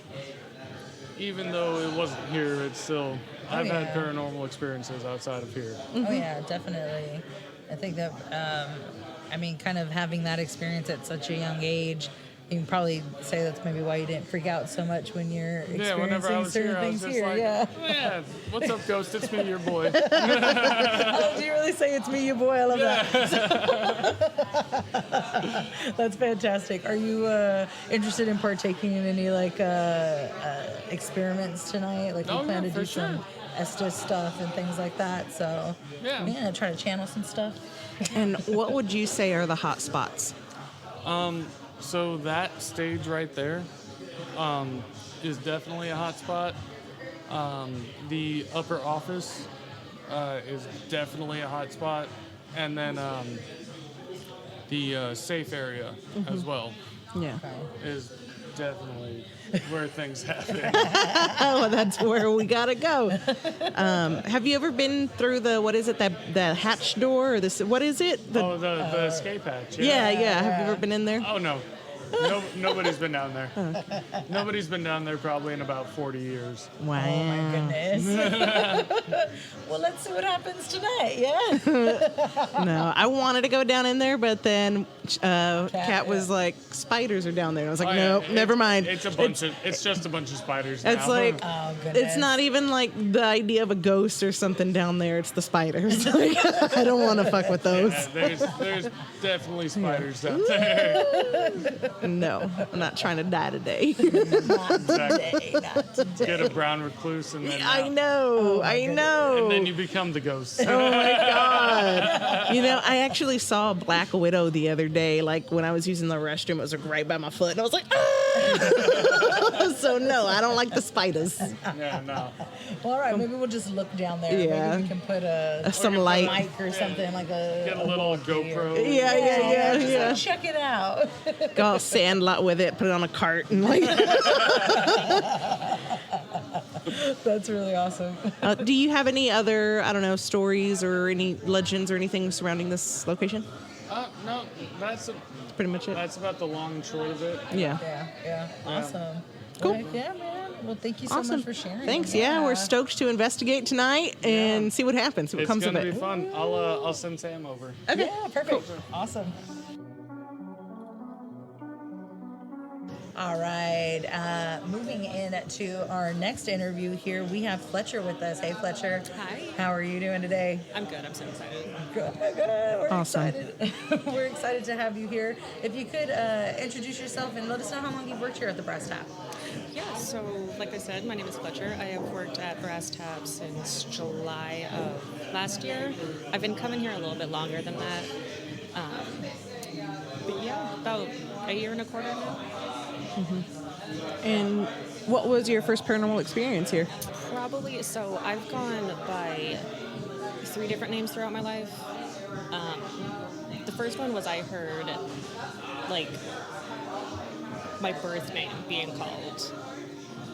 even though it wasn't here, it's still I've had paranormal experiences outside of here. Oh yeah, definitely. I think that kind of having that experience at such a young age, you can probably say that's maybe why you didn't freak out so much when you're whenever I experiencing was certain here, I was things just here. like, Yeah. yeah, what's up, Ghost? It's me, your boy. Oh, do you really say it's me, you boy? I love that. That's fantastic. Are you interested in partaking in any experiments tonight? Like we plan to do some Estes stuff and things like that. So try to channel some stuff. And what would you say are the hot spots? So that stage right there is definitely a hot spot. The upper office is definitely a hot spot. And then the safe area as well is definitely where things happen. Oh, that's where we gotta go. Have you ever been through the hatch door or this? What is it? The escape hatch. Yeah. Have you ever been in there? Oh no. Nobody's been down there. Nobody's been down there probably in about 40 years. Wow. Oh my goodness. Well, let's see what happens tonight. Yeah. No, I wanted to go down in there, but then Kat was like, spiders are down there. And I was like, nope, never mind. It's just a bunch of spiders now. It's like, Oh goodness. it's not even like the idea of a ghost or something down there. It's the spiders. Like, I don't want to fuck with those. Yeah, there's definitely spiders down there. No, I'm not trying to die today. Not today. Not today. Get a brown recluse and then I know. and then you become the ghost. Oh my God. I actually saw a black widow the other day, like when I was using the restroom. It was like right by my foot, and I was like, ah! So no, I don't like the spiders. Yeah, no. Well, all right, maybe we'll just look down there. Yeah. Maybe we can put Some a light. mic or something like Get a little GoPro. Yeah. Check it out. Go all sandlot with it, put it on a cart, and like. That's really awesome. Do you have any other, stories or any legends or anything surrounding this location? No, that's Pretty much it. that's about the long and short of it. Yeah. Yeah. Awesome. Cool. Well, yeah, man. Well, thank you so Awesome. much for sharing. Thanks. Yeah, we're stoked to investigate tonight and see what happens. See what It's comes of gonna it. be fun. I'll send Sam over. Okay. Yeah, perfect. Awesome. All right. Moving into our next interview here, we have Fletcher with us. Hey, Fletcher. Hi. How are you doing today? I'm good. I'm so excited. Good. We're Awesome. excited. We're excited to have you here. If you could introduce yourself and let us know how long you've worked here at the Brass Tap. Yeah, so like I said, my name is Fletcher. I have worked at Brass Tap since July of last year. I've been coming here a little bit longer than that. But yeah, about a year and a quarter now. And what was your first paranormal experience here? Probably, so I've gone by 3 different names throughout my life. The first one was I heard, like, my birth name being called,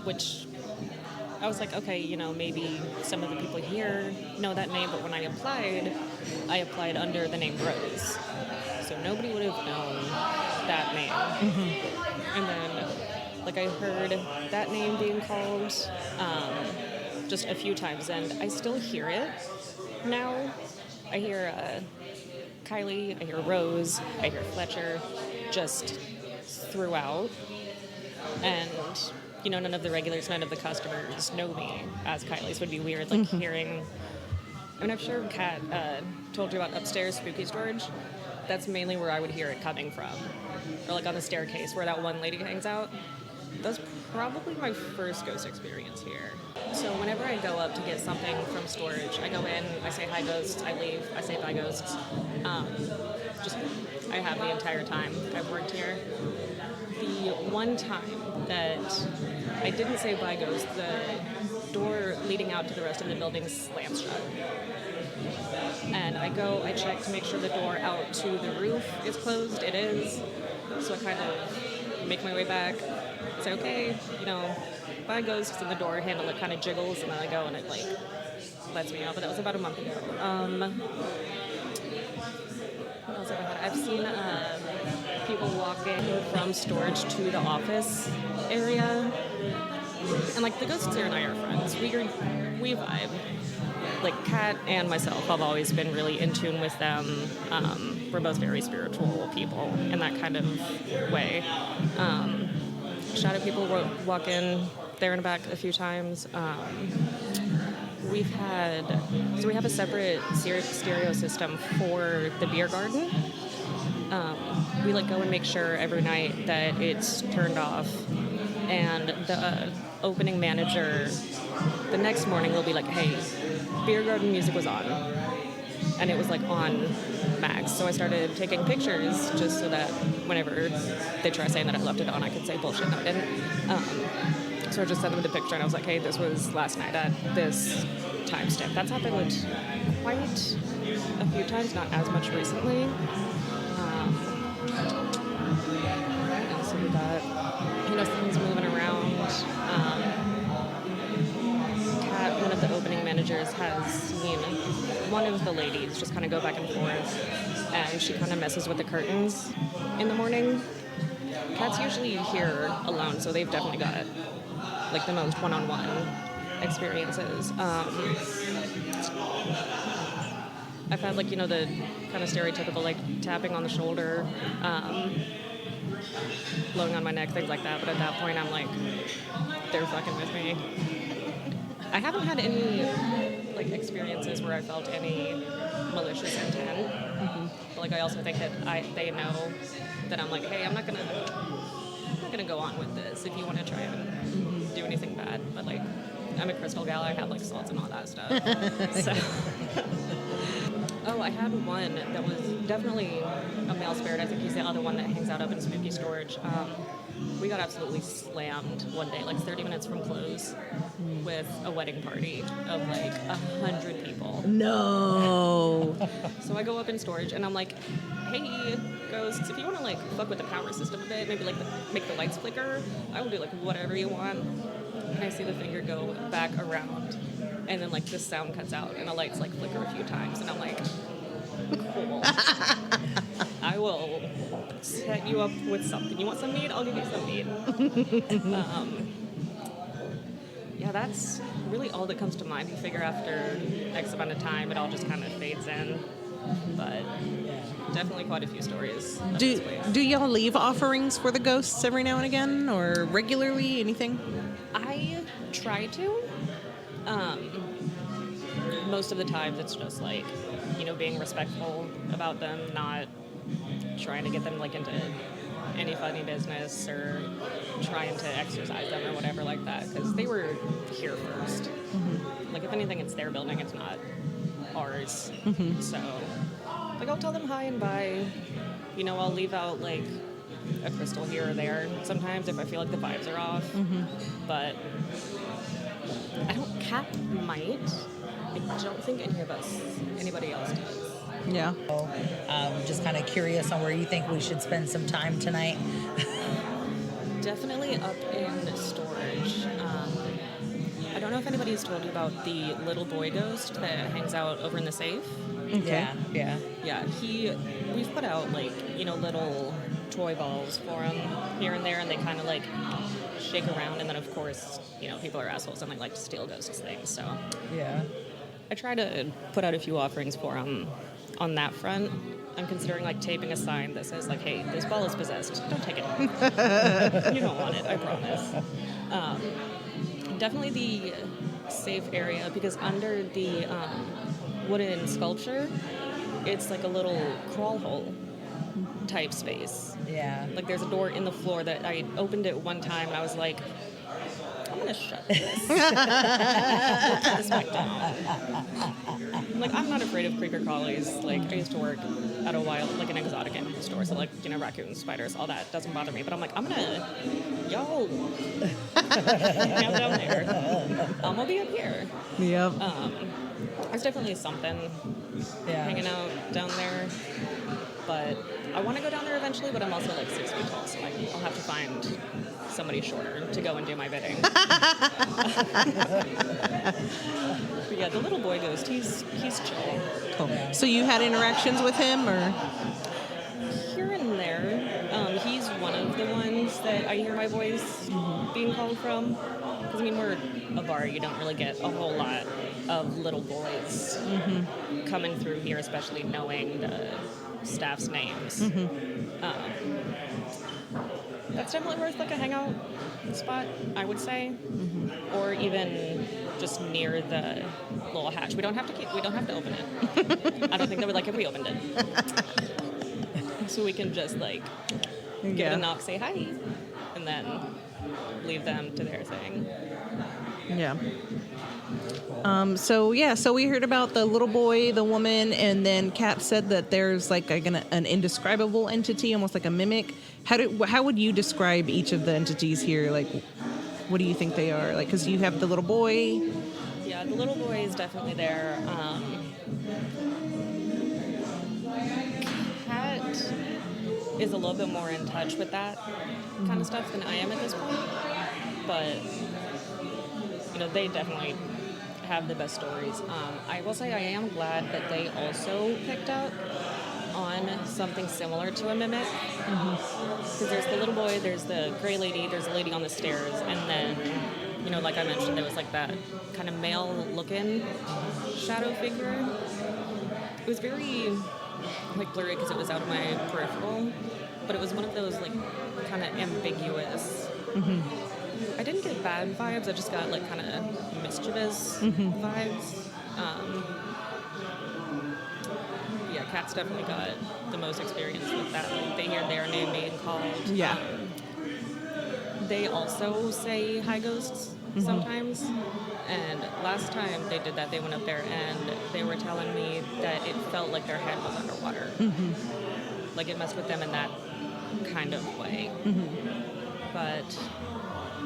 which I was like, okay, maybe some of the people here know that name, but when I applied under the name Rose. So nobody would have known that name. And then, like, I heard that name being called just a few times, and I still hear it now. I hear Kylie, I hear Rose, I hear Fletcher, just throughout. And, none of the regulars, none of the customers know me as Kylie, so it would be weird, like, hearing I mean, I'm sure Kat told you about upstairs spooky storage. That's mainly where I would hear it coming from. Or like on the staircase where that one lady hangs out. That's probably my first ghost experience here. So whenever I go up to get something from storage, I go in, I say hi ghosts, I leave, I say bye ghosts. I have the entire time I've worked here. The one time that I didn't say bye ghost, the door leading out to the rest of the building slams shut. And I check to make sure the door out to the roof is closed. It is. So I kind of make my way back, say, okay, bye ghosts, and the door handle, it kind of jiggles, and then I go and it, lets me out. But that was about a month ago. What else have I had? I've seen people walking from storage to the office area. And, the ghosts here and I are friends. We vibe. Kat and myself have always been really in tune with them. We're both very spiritual people in that kind of way. Shadow people walk in there and back a few times. We have a separate stereo system for the beer garden. We go and make sure every night that it's turned off, and the opening manager the next morning will be like, hey, beer garden music was on, and it was on max. So I started taking pictures just so that whenever they try saying that I left it on, I could say bullshit, no I didn't. So I just sent them the picture, and I was like, hey, this was last night at this timestamp. That's happened quite a few times, not as much recently. What else have we got? Things moving around. Kat, one of the opening managers, has seen one of the ladies just kind of go back and forth, and she kind of messes with the curtains in the morning. Kat's usually here alone, so they've definitely got the most one-on-one experiences. I've had the kind of stereotypical tapping on the shoulder, blowing on my neck, things like that. But at that point, I'm they're fucking with me. I haven't had any experiences where I felt any malicious intent. Mm-hmm. But I also think that they know that I'm hey, I'm not gonna go on with this if you want to try and do anything bad. But I'm a crystal gal. I have salts and all that stuff. So. Oh, I had one that was definitely a male spirit. I think he's the other one that hangs out up in spooky storage. We got absolutely slammed one day, 30 minutes from close, with a wedding party of 100 people. No. So I go up in storage and I'm hey, ghosts, if you want to fuck with the power system a bit, maybe make the lights flicker, I will do whatever you want. And I see the finger go back around, and then this sound cuts out and the lights flicker a few times, and I'm cool. I will set you up with something. You want some meat? I'll give you some meat. Yeah, that's really all that comes to mind. You figure after X amount of time, it all just kind of fades in. But definitely quite a few stories. Do y'all leave offerings for the ghosts every now and again, or regularly? Anything? I try to. Most of the times it's just being respectful about them, not trying to get them into any funny business or trying to exercise them or whatever like that, because they were here first. Mm-hmm. If anything, it's their building, it's not ours. Mm-hmm. So I'll tell them hi and bye. I'll leave out a crystal here or there sometimes if I feel the vibes are off. Mm-hmm. But Kat might. I don't think anybody else does. Yeah. Just kind of curious on where you think we should spend some time tonight. Definitely up in storage. I don't know if anybody's told you about the little boy ghost that hangs out over in the safe. Okay. Yeah. We've put out little toy balls for him here and there, and they kind of shake around, and then of course people are assholes and they like to steal ghosts things. So yeah, I try to put out a few offerings for him on that front. I'm considering taping a sign that says hey, this ball is possessed. Don't take it. You don't want it, I promise. Definitely the safe area, because under the wooden sculpture. It's like a little crawl hole type space. Yeah. Like there's a door in the floor that I opened it one time and I was like, I'm gonna shut this. Put this back down. Like I'm not afraid of creeper crawlies. Like I used to work at a like an exotic animal store, so like raccoons, spiders, all that doesn't bother me. But I'm like, I'm gonna y'all hang out down there. I'm gonna be up here. Yep. There's definitely something hanging out down there, but I want to go down there eventually. But I'm also like 6 feet tall, so like I'll have to find somebody shorter to go and do my bidding. But yeah, the little boy ghost, he's chill. Cool. So you had interactions with him, or? Here and there. He's one of the ones that I hear my voice being called from. Because, I mean, we're a bar. You don't really get a whole lot of little boys coming through here, especially knowing the staff's names. That's definitely worth, like, a hangout spot, I would say. Or even just near the little hatch. We don't have to open it. I don't think they would like if we opened it. So we can just, like, give it a knock, say hi, and then leave them to their thing. Yeah. So we heard about the little boy, the woman, and then Cap said that there's like an indescribable entity, almost like a mimic. How would you describe each of the entities here? Like, what do you think they are? Like, because you have the little boy. Yeah, the little boy is definitely there. Cat is a little bit more in touch with that kind of stuff than I am at this point, but they definitely have the best stories. I will say I am glad that they also picked up on something similar to a mimic, because there's the little boy, there's the gray lady, there's a lady on the stairs, and then like I mentioned, there was like that kind of male-looking shadow figure. It was very like blurry because it was out of my peripheral, but it was one of those like kind of ambiguous. I didn't get bad vibes. I just got like kind of mischievous vibes. Yeah, Kat's definitely got the most experience with that. Like, they hear their name being called. Yeah. They also say hi ghosts sometimes. And last time they did that, they went up there and they were telling me that it felt like their head was underwater. Like it messed with them in that kind of way. But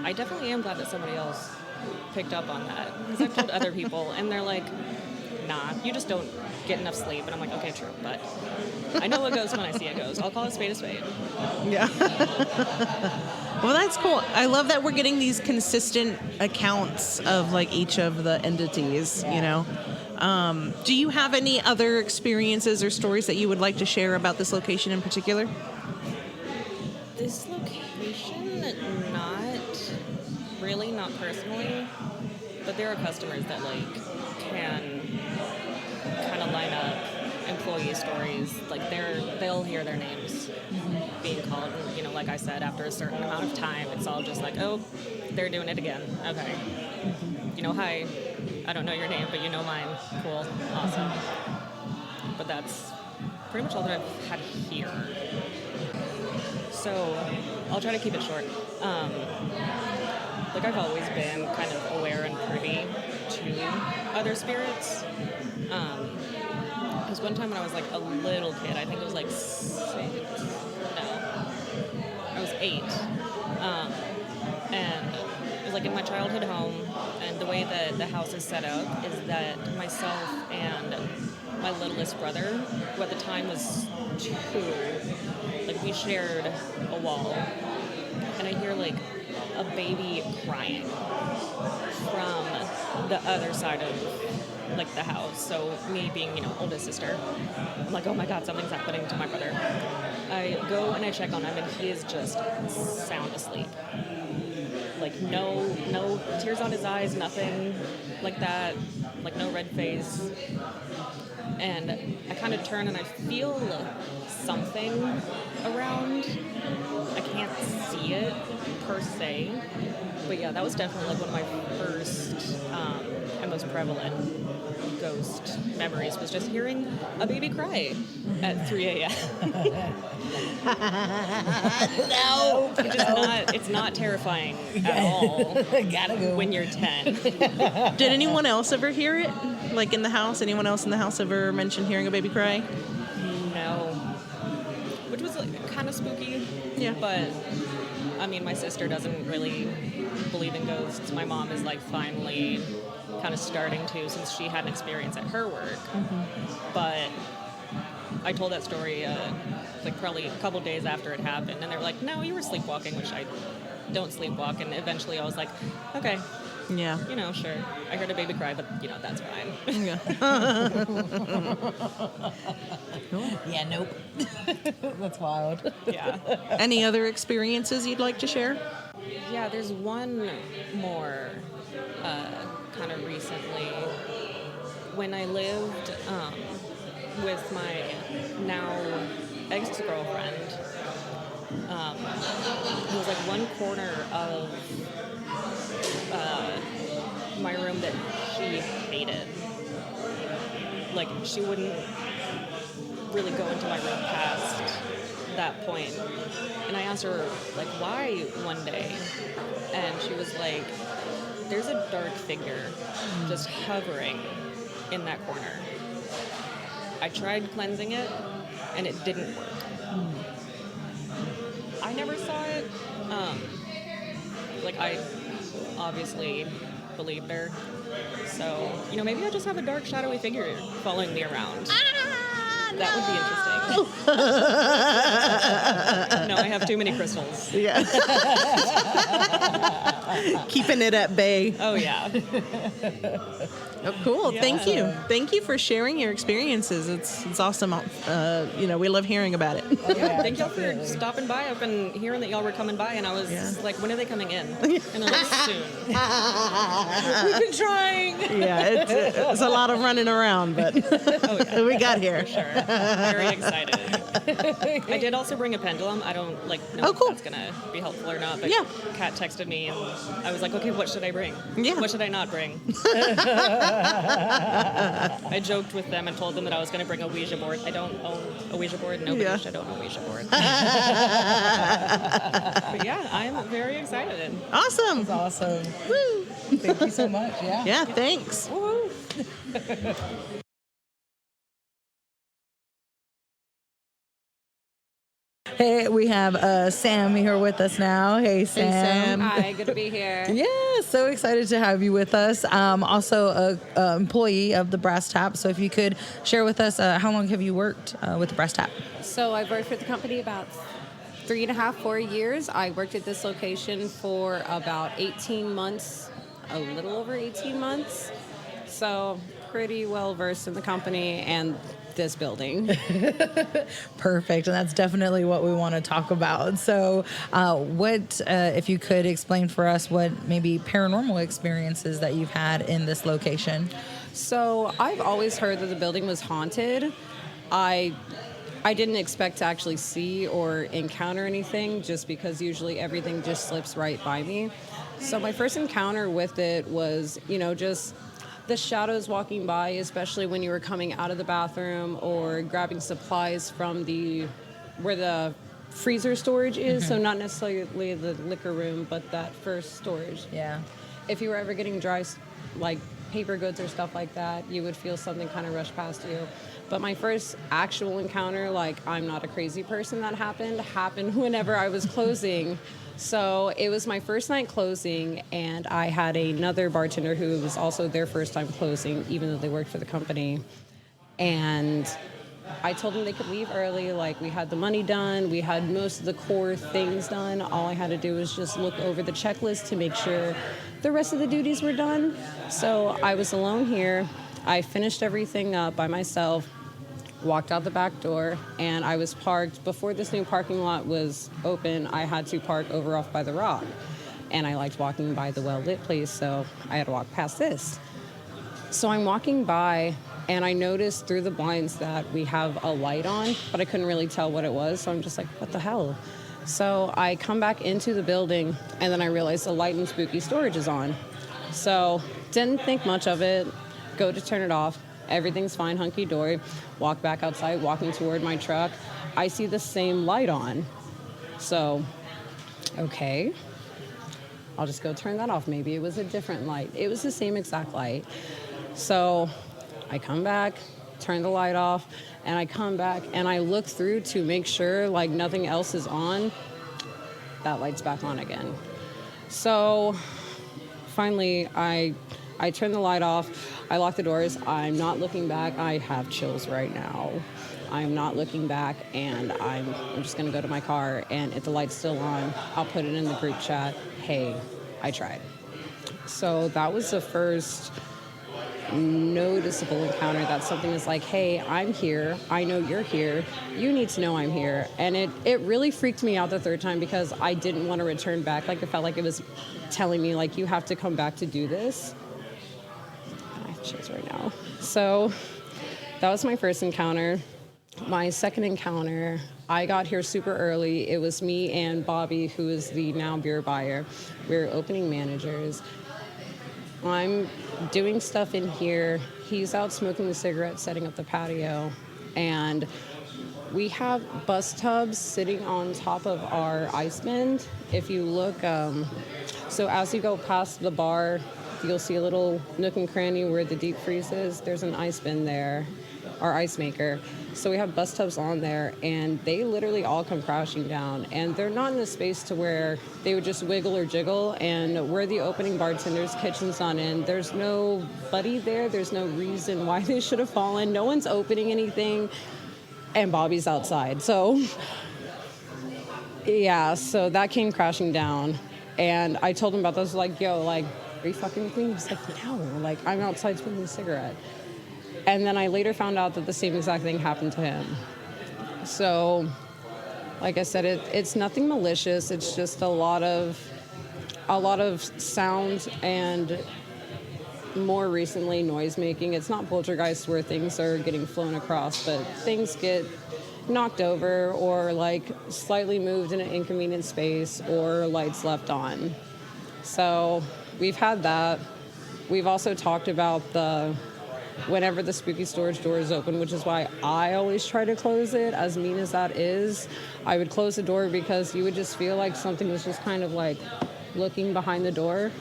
I definitely am glad that somebody else picked up on that. Because I've told other people and they're like, nah, you just don't get enough sleep. And I'm like, okay, true. But I know a ghost when I see a ghost. I'll call a spade a spade. Yeah. Well, that's cool. I love that we're getting these consistent accounts of like each of the entities, Do you have any other experiences or stories that you would like to share about this location in particular? This location, not personally, but there are customers that like can kind of line up employee stories. Like they'll hear their names being called, and, like I said, after a certain amount of time, it's all just like, oh, they're doing it again. Okay. Hi, I don't know your name, but you know mine. Cool, awesome. But that's pretty much all that I've had here. So I'll try to keep it short. Like I've always been kind of aware and privy to other spirits. Because one time when I was like a little kid, I think it was like 8. And it was like in my childhood home, and the way that the house is set up is that myself and my littlest brother, who at the time was 2, like we shared a wall, and I hear like a baby crying from the other side of like the house. So me being, oldest sister, I'm like, oh my God, something's happening to my brother. I go and I check on him, and he is just sound asleep. Like no tears on his eyes, nothing like that, like no red face. And I kind of turn and I feel something around. I can't see it, per se. But yeah, that was definitely like one of my first and most prevalent ghost memories was just hearing a baby cry at 3 a.m. No, it's not terrifying at all. Gotta go. When you're 10. Did anyone else ever hear it? Like in the house? Anyone else in the house ever mention hearing a baby cry? No. Which was like, kind of spooky. Yeah. But, I mean, my sister doesn't really believe in ghosts. My mom is, like, finally kind of starting to, since she had an experience at her work. But I told that story, like, probably a couple days after it happened. And they were like, no, you were sleepwalking, which I don't sleepwalk. And eventually I was like, okay. Yeah. You know, sure. I heard a baby cry, but, you know, that's fine. Yeah. Yeah, nope. That's wild. Yeah. Any other experiences you'd like to share? Yeah, there's one more kind of recently when I lived with my now ex-girlfriend. It was like one corner of my room that she hated. Like, she wouldn't really go into my room past that point. And I asked her, like, why one day? And she was like, there's a dark figure just hovering in that corner. I tried cleansing it, and it didn't work. I never saw it. Like, I obviously believed her. So, you know, maybe I just have a dark, shadowy figure following me around. That would be interesting. No, I have too many crystals. Yeah. Keeping it at bay. Oh, yeah. Oh, cool. Yeah. Thank you. Thank you for sharing your experiences. It's awesome. You know, we love hearing about it. Yeah, thank y'all for stopping by. I've been hearing that y'all were coming by, and I was like, when are they coming in? And they're like, soon. We've been trying. Yeah, it's a lot of running around, but we got here. For sure. Very excited. I did also bring a pendulum. I don't know if that's going to be helpful or not, but Kat texted me, and I was like, okay, what should I bring? Yeah. What should I not bring? I joked with them and told them that I was going to bring a Ouija board. I don't own a Ouija board. Nobody should own a Ouija board. But yeah, I'm very excited. Awesome. That's awesome. Woo. Thank you so much. Yeah. Yeah, thanks. Woo. Hey, we have Sam here with us now. Hey, Sam. Hi, good to be here. Yeah, so excited to have you with us. Also a employee of the Brass Tap. So if you could share with us, how long have you worked with the Brass Tap? So I've worked for the company about 3.5, 4 years. I worked at this location for about 18 months, a little over 18 months. So pretty well versed in the company and this building. Perfect, and that's definitely what we want to talk about. So what, if you could explain for us what maybe paranormal experiences that you've had in this location? So I've always heard that the building was haunted. I didn't expect to actually see or encounter anything just because usually everything just slips right by me. So my first encounter with it was, just the shadows walking by, especially when you were coming out of the bathroom or grabbing supplies from where the freezer storage is. So not necessarily the liquor room, but that first storage. Yeah. If you were ever getting dry, like paper goods or stuff like that, you would feel something kind of rush past you. But my first actual encounter, like I'm not a crazy person, that happened whenever I was closing. So it was my first night closing, and I had another bartender who was also their first time closing, even though they worked for the company. And I told them they could leave early. Like, we had the money done. We had most of the core things done. All I had to do was just look over the checklist to make sure the rest of the duties were done. So I was alone here. I finished everything up by myself, walked out the back door, and I was parked. Before this new parking lot was open, I had to park over off by the Rock. And I liked walking by the well-lit place, so I had to walk past this. So I'm walking by, and I noticed through the blinds that we have a light on, but I couldn't really tell what it was, so I'm just like, what the hell? So I come back into the building, and then I realize the light in spooky storage is on. So didn't think much of it, go to turn it off. Everything's fine, hunky-dory. Walk back outside, walking toward my truck. I see the same light on. So, okay, I'll just go turn that off. Maybe it was a different light. It was the same exact light. So I come back, turn the light off, and I come back and I look through to make sure like nothing else is on. That light's back on again. So finally I turn the light off. I lock the doors. I'm not looking back. I have chills right now. I'm not looking back, and I'm just gonna go to my car, and if the light's still on, I'll put it in the group chat. Hey, I tried. So that was the first noticeable encounter that something is like, hey, I'm here. I know you're here. You need to know I'm here. And it really freaked me out the third time because I didn't want to return back. Like, it felt like it was telling me, like, you have to come back to do this. I have chills right now. So that was my first encounter. My second encounter, I got here super early. It was me and Bobby, who is the now beer buyer. We were opening managers. I'm doing stuff in here. He's out smoking the cigarettes, setting up the patio. And we have bus tubs sitting on top of our ice bin. If you look, so as you go past the bar, you'll see a little nook and cranny where the deep freeze is. There's an ice bin there, our ice maker. So we have bus tubs on there, and they literally all come crashing down. And they're not in a space to where they would just wiggle or jiggle. And we're the opening bartender's kitchen's not in. There's nobody there. There's no reason why they should have fallen. No one's opening anything. And Bobby's outside. So, yeah, so that came crashing down. And I told him about this, like, yo, like, are you fucking with me? He's like, no, like, I'm outside smoking a cigarette. And then I later found out that the same exact thing happened to him. So, like I said, it's nothing malicious. It's just a lot of sound and more recently noise making. It's not poltergeist where things are getting flown across, but things get knocked over or like slightly moved in an inconvenient space or lights left on. So we've had that. We've also talked about whenever the spooky storage door is open, which is why I always try to close it, as mean as that is. I would close the door because you would just feel like something was just kind of like looking behind the door.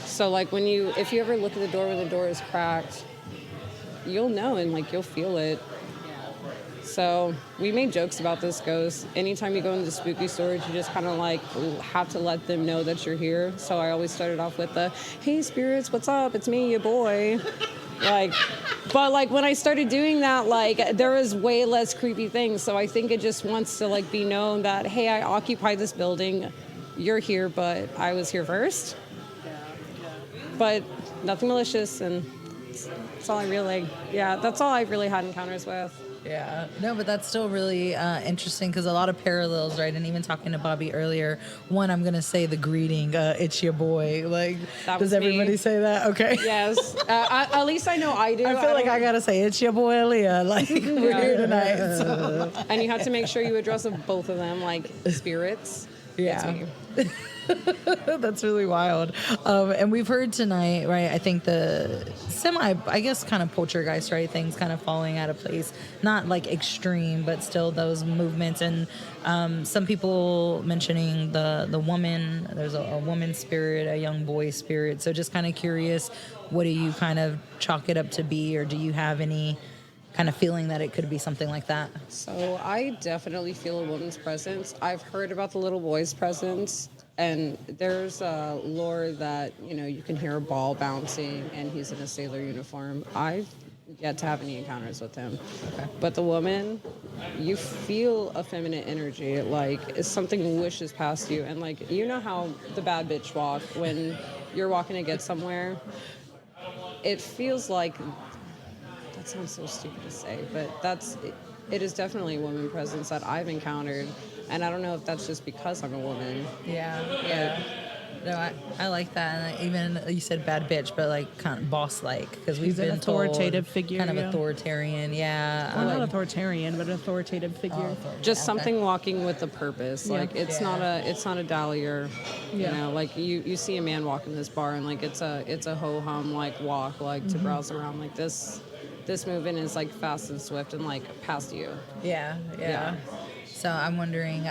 So like if you ever look at the door when the door is cracked, you'll know and like you'll feel it. So we made jokes about this ghost. Anytime you go into spooky storage, you just kind of like have to let them know that you're here. So I always started off with hey spirits, what's up? It's me, your boy. But when I started doing that, like there was way less creepy things. So I think it just wants to like be known that, hey, I occupy this building. You're here, but I was here first. But nothing malicious, and that's all that's all I've really had encounters with. Yeah, no, but that's still really interesting because a lot of parallels, right? And even talking to Bobby earlier, one, I'm going to say the greeting, it's your boy. Like, does everybody say that? Okay. Yes. At least I know I do. I feel like I got to say, it's your boy, Leah. Like, we're here tonight. So. And you have to make sure you address both of them, like spirits. Yeah. That's really wild. And we've heard tonight, right, I think the I guess kind of poltergeist, right, things kind of falling out of place. Not like extreme, but still those movements. And some people mentioning the woman, there's a woman spirit, a young boy spirit. So just kind of curious, what do you kind of chalk it up to be, or do you have any kind of feeling that it could be something like that? So I definitely feel a woman's presence. I've heard about the little boy's presence. And there's lore that, you can hear a ball bouncing and he's in a sailor uniform. I've yet to have any encounters with him. Okay. But the woman, you feel a feminine energy, like it's something wishes past you. And like, you know how the bad bitch walk when you're walking to get somewhere? It feels like, that sounds so stupid to say, but it is definitely a woman presence that I've encountered. And I don't know if that's just because I'm a woman. Yeah. No, I like that. And even you said bad bitch, but like kind of boss like, because we've He's an been authoritative told figure, kind of yeah. authoritarian. Yeah. Or not like- authoritarian, but an authoritative figure. Just okay. something walking with a purpose. Yeah. Like it's not a dallier. You Yeah. know, like you see a man walk in this bar and like it's a ho hum like walk like to browse around like this. This movement is like fast and swift and like past you. Yeah. So I'm wondering,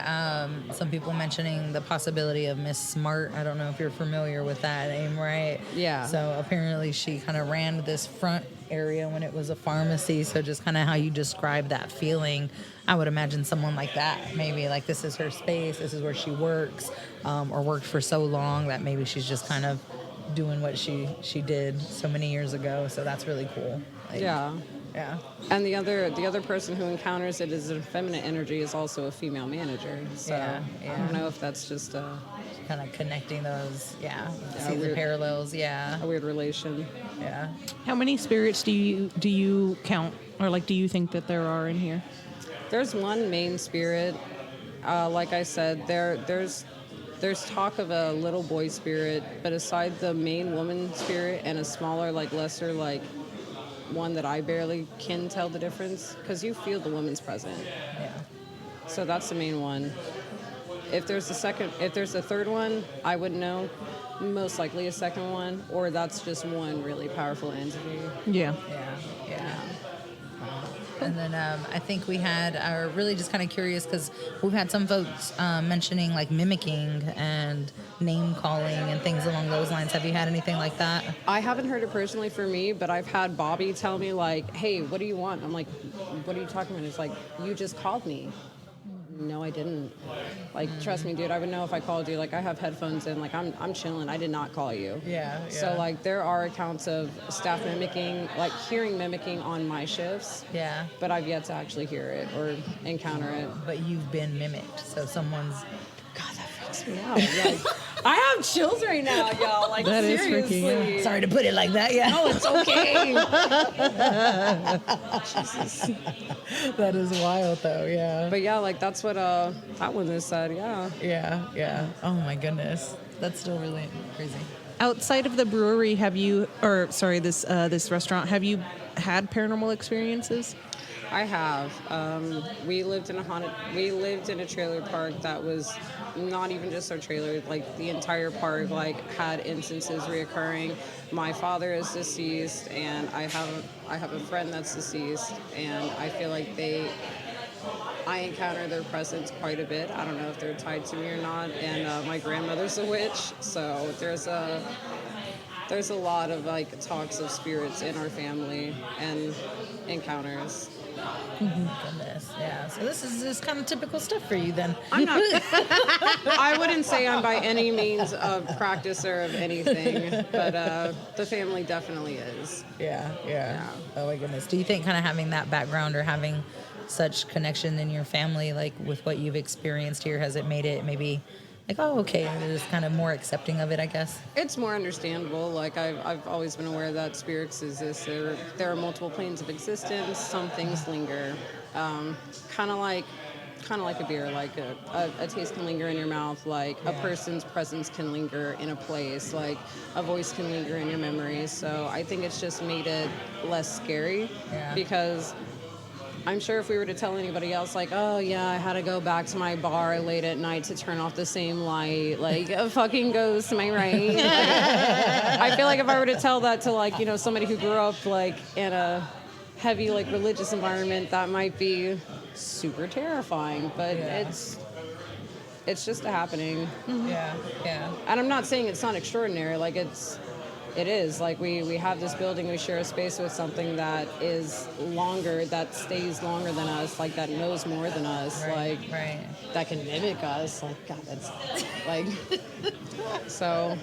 some people mentioning the possibility of Miss Smart. I don't know if you're familiar with that name, right? Yeah. So apparently she kind of ran this front area when it was a pharmacy. So just kind of how you describe that feeling, I would imagine someone like that. Maybe like this is her space, this is where she works, or worked for so long that maybe she's just kind of doing what she did so many years ago. So that's really cool. Like, Yeah. Yeah. And the other person who encounters it as a feminine energy is also a female manager. So Yeah, I don't know if that's just a Kind of connecting those. Yeah. Yeah, See the weird. parallels. Yeah. weird relation. Yeah. How many spirits do you count, or like do you think that there are in here? There's one main spirit. Like I said, there's talk of a little boy spirit, but aside the main woman spirit and a smaller, like lesser, like one that I barely can tell the difference, because you feel the woman's present. Yeah. So that's the main one. If there's a third one, I wouldn't know. Most likely a second one, or that's just one really powerful entity. Yeah. Yeah. And then I think we are really just kind of curious because we've had some folks mentioning like mimicking and name calling and things along those lines. Have you had anything like that? I haven't heard it personally for me, but I've had Bobby tell me like, "Hey, what do you want?" I'm like, "What are you talking about?" It's like, "You just called me." No, I didn't. Like, trust me, dude. I would know if I called you. Like, I have headphones in. Like, I'm chilling. I did not call you. Yeah. So like, there are accounts of staff mimicking, like hearing mimicking on my shifts. Yeah. But I've yet to actually hear it or encounter it. But you've been mimicked, so someone's. God, that freaks me out. Like, I have chills right now, y'all. Like, That is seriously. freaky, yeah. Sorry to put it like that. Yeah. No, it's okay. Jesus. That is wild, though. Yeah. But yeah, like that's what that one is said. Yeah. Yeah. Oh my goodness, that's still really crazy. Outside of the brewery, this restaurant, have you had paranormal experiences? I have. We lived in a trailer park that was not even just our trailer. Like the entire park, like had instances reoccurring. My father is deceased, and I have a friend that's deceased, and I feel like I encounter their presence quite a bit. I don't know if they're tied to me or not. And my grandmother's a witch, so there's a lot of like talks of spirits in our family and encounters. Goodness, yeah. So this is just kind of typical stuff for you then. I'm not. I wouldn't say I'm by any means a practicer of anything, but the family definitely is. Yeah. Oh my goodness. Do you think kind of having that background or having such connection in your family, like with what you've experienced here, has it made it maybe like, oh, okay, they're just kind of more accepting of it, I guess? It's more understandable. Like I've always been aware that spirits exist. There are multiple planes of existence. Some things linger, kind of like a beer. Like a taste can linger in your mouth. Like a person's presence can linger in a place. Like a voice can linger in your memories. So I think it's just made it less scary because I'm sure if we were to tell anybody else, like, oh, yeah, I had to go back to my bar late at night to turn off the same light, like, a fucking ghost, am I right? Like, I feel like if I were to tell that to, like, you know, somebody who grew up, like, in a heavy, like, religious environment, that might be super terrifying. But it's just a happening. Yeah. And I'm not saying it's not extraordinary. Like, it is. Like, we have this building, we share a space with something that is longer, that stays longer than us, like, that knows more than us, Right. that can mimic us. Like, God, that's, like, so...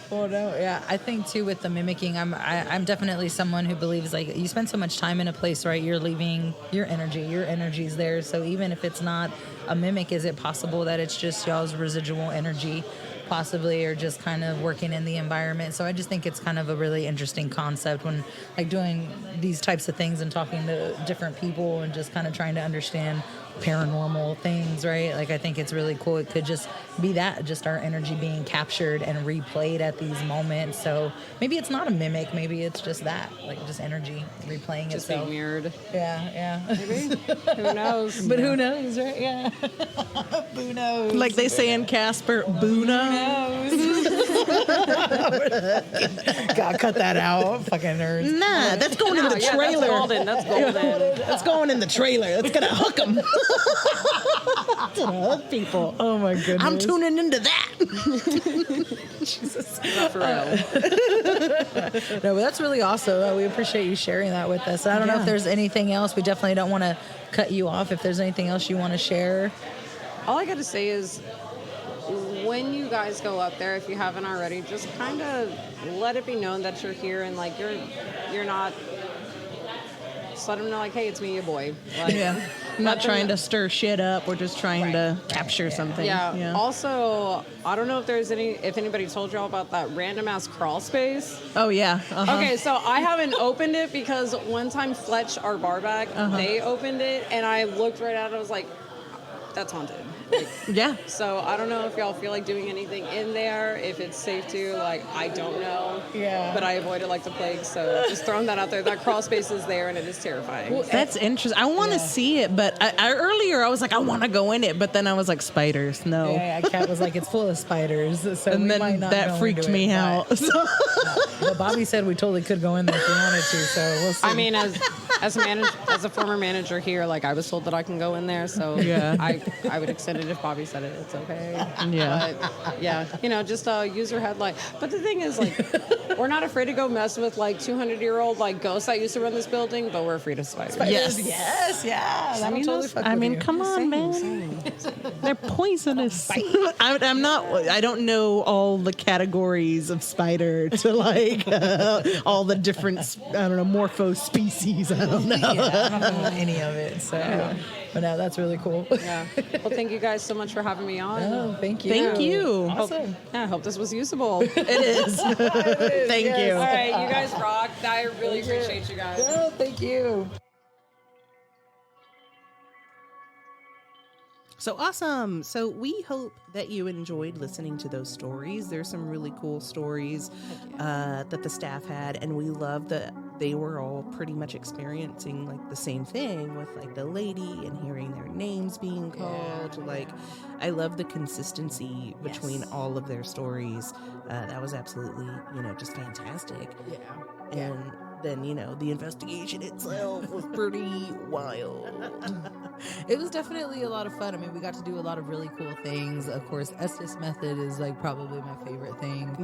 Well, no, yeah. I think, too, with the mimicking, I'm definitely someone who believes, like, you spend so much time in a place, right? You're leaving your energy's there. So even if it's not a mimic, is it possible that it's just y'all's residual energy possibly, or just kind of working in the environment? So I just think it's kind of a really interesting concept when, like, doing these types of things and talking to different people and just kind of trying to understand paranormal things, right? Like I think it's really cool. It could just be that, just our energy being captured and replayed at these moments. So maybe it's not a mimic, maybe it's just that, like just energy replaying Just itself. being mirrored. Yeah. Maybe. Who knows? But who knows, right? Yeah. Who knows? Like they say in Casper, Boo knows. God, cut that out. Fucking nerds. Nah, that's going in the Yeah, trailer. that's golden. That's golden. That's going in the trailer. That's gonna hook them. That's gonna hook people. Oh my goodness. I'm tuning into that. For real. No, but that's really awesome. We appreciate you sharing that with us. I don't know if there's anything else. We definitely don't want to cut you off. If there's anything else you want to share. All I gotta say is, when you guys go up there, if you haven't already, just kind of let it be known that you're here and like you're not. Just let them know like, hey, it's me, your boy. Like, I'm not trying to stir shit up. We're just trying to capture something. Yeah. Also, I don't know if anybody told y'all about that random ass crawl space. Oh yeah. Uh-huh. Okay, so I haven't opened it because one time Fletch, our barback, they opened it and I looked right at it. I was like, that's haunted. Like, Yeah. so I don't know if y'all feel like doing anything in there, if it's safe to, like, I don't know. Yeah. But I avoid it like the plague, so just throwing that out there. That crawl space is there and it is terrifying. Well, That's interesting. I want to see it, but earlier I was like, I want to go in it, but then I was like, spiders, no. Yeah, Kat was like, it's full of spiders. So And we then might not that go freaked into me it, out. But Bobby said we totally could go in there if we wanted to, so we'll see. I mean, as a former manager here, like I was told that I can go in there, so Yeah. I would extend it if Bobby said it. It's okay. Yeah. But yeah, just use your headlight. But the thing is, like, we're not afraid to go mess with like 200-year-old like ghosts that used to run this building, but we're afraid of spiders. Yes. Yes, yeah. That'll totally fuck with you. Come on, man. They're poisonous. I'm not. I don't know all the categories of spider to like all the different. I don't know, morpho species. I don't know. Yeah, I don't know any of it, so. But no, that's really cool. Yeah. Well, thank you guys so much for having me on. Oh, thank you. Thank you. Awesome. I hope this was usable. It is. Thank you. All right, you guys rock. I really appreciate you guys. Oh, thank you. So awesome. So we hope that you enjoyed listening to those stories. There's some really cool stories that the staff had, and we love that they were all pretty much experiencing like the same thing with like the lady and hearing their names being called. Yeah. Like, I love the consistency between all of their stories. That was absolutely, just fantastic. Yeah. And then, the investigation itself was pretty wild. It was definitely a lot of fun. I mean, we got to do a lot of really cool things. Of course, Estes method is like probably my favorite thing to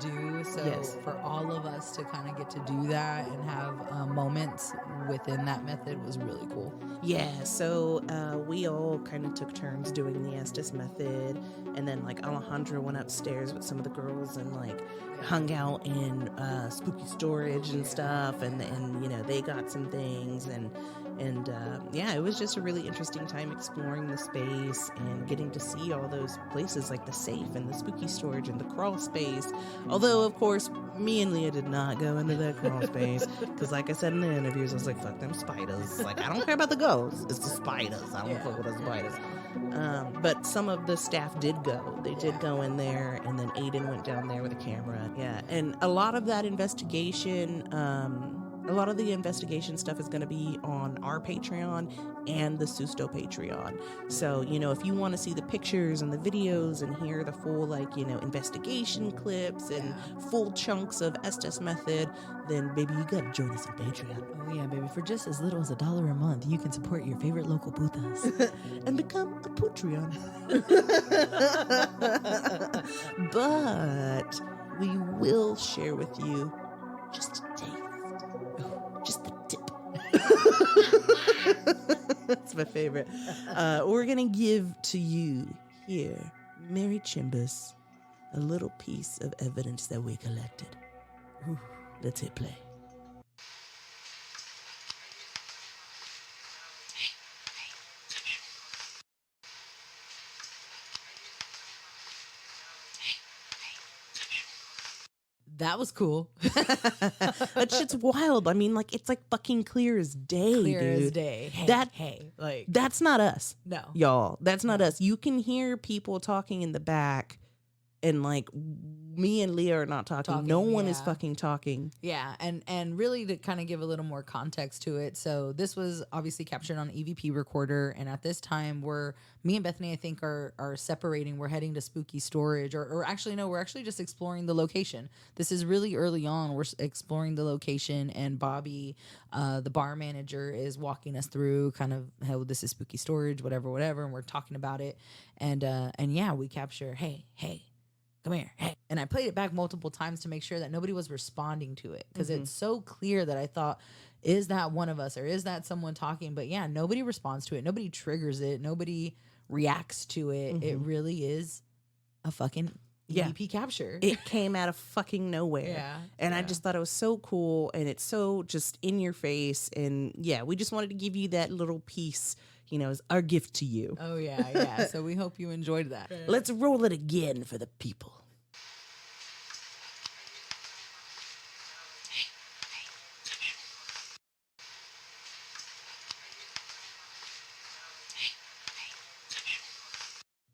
do. So for all of us to kind of get to do that and have moments within that method was really cool. Yeah, so we all kind of took turns doing the Estes method, and then like Alejandra went upstairs with some of the girls and like hung out in spooky storage and stuff, and they got some things, and it was just a really interesting time exploring the space and getting to see all those places like the safe and the spooky storage and the crawl space. Although, of course, me and Leah did not go into that crawl space because, like I said in the interviews, I was like, fuck them spiders. Like, I don't care about the ghosts. It's the spiders. I don't fuck with the spiders. But some of the staff did go. They did go in there, and then Aiden went down there with a camera. Yeah, and a lot of that investigation, a lot of the investigation stuff is going to be on our Patreon and the Susto Patreon. So, if you want to see the pictures and the videos and hear the full, investigation clips and full chunks of Estes method, then, baby, you got to join us on Patreon. Oh, yeah, baby. For just as little as $1 a month, you can support your favorite local putas. And become a Patreon. But we will share with you just a taste. Just the tip. That's my favorite. We're going to give to you here, Mary Chimbus, a little piece of evidence that we collected. Ooh, let's hit play. That was cool. That shit's wild. I mean, like, it's like fucking clear as day, Clear dude. as day. Hey, like That's not us. no. Y'all. That's not us. You can hear people talking in the back, and like me and Leah are not talking. No one is fucking talking. Yeah, and really to kind of give a little more context to it. So this was obviously captured on EVP recorder, and at this time me and Bethany, I think, are separating. We're heading to spooky storage, or actually no, we're actually just exploring the location. This is really early on. We're exploring the location, and Bobby, the bar manager, is walking us through kind of how this is spooky storage, whatever, and we're talking about it, and yeah, we capture, hey. Come here, hey. And I played it back multiple times to make sure that nobody was responding to it because it's so clear that I thought, is that one of us or is that someone talking? But yeah, nobody responds to it. Nobody triggers it. Nobody reacts to it. It really is a fucking EVP capture. It came out of fucking nowhere. Yeah. And I just thought it was so cool, and it's so just in your face. And yeah, we just wanted to give you that little piece, as our gift to you. Oh, yeah. So we hope you enjoyed that. Let's roll it again for the people.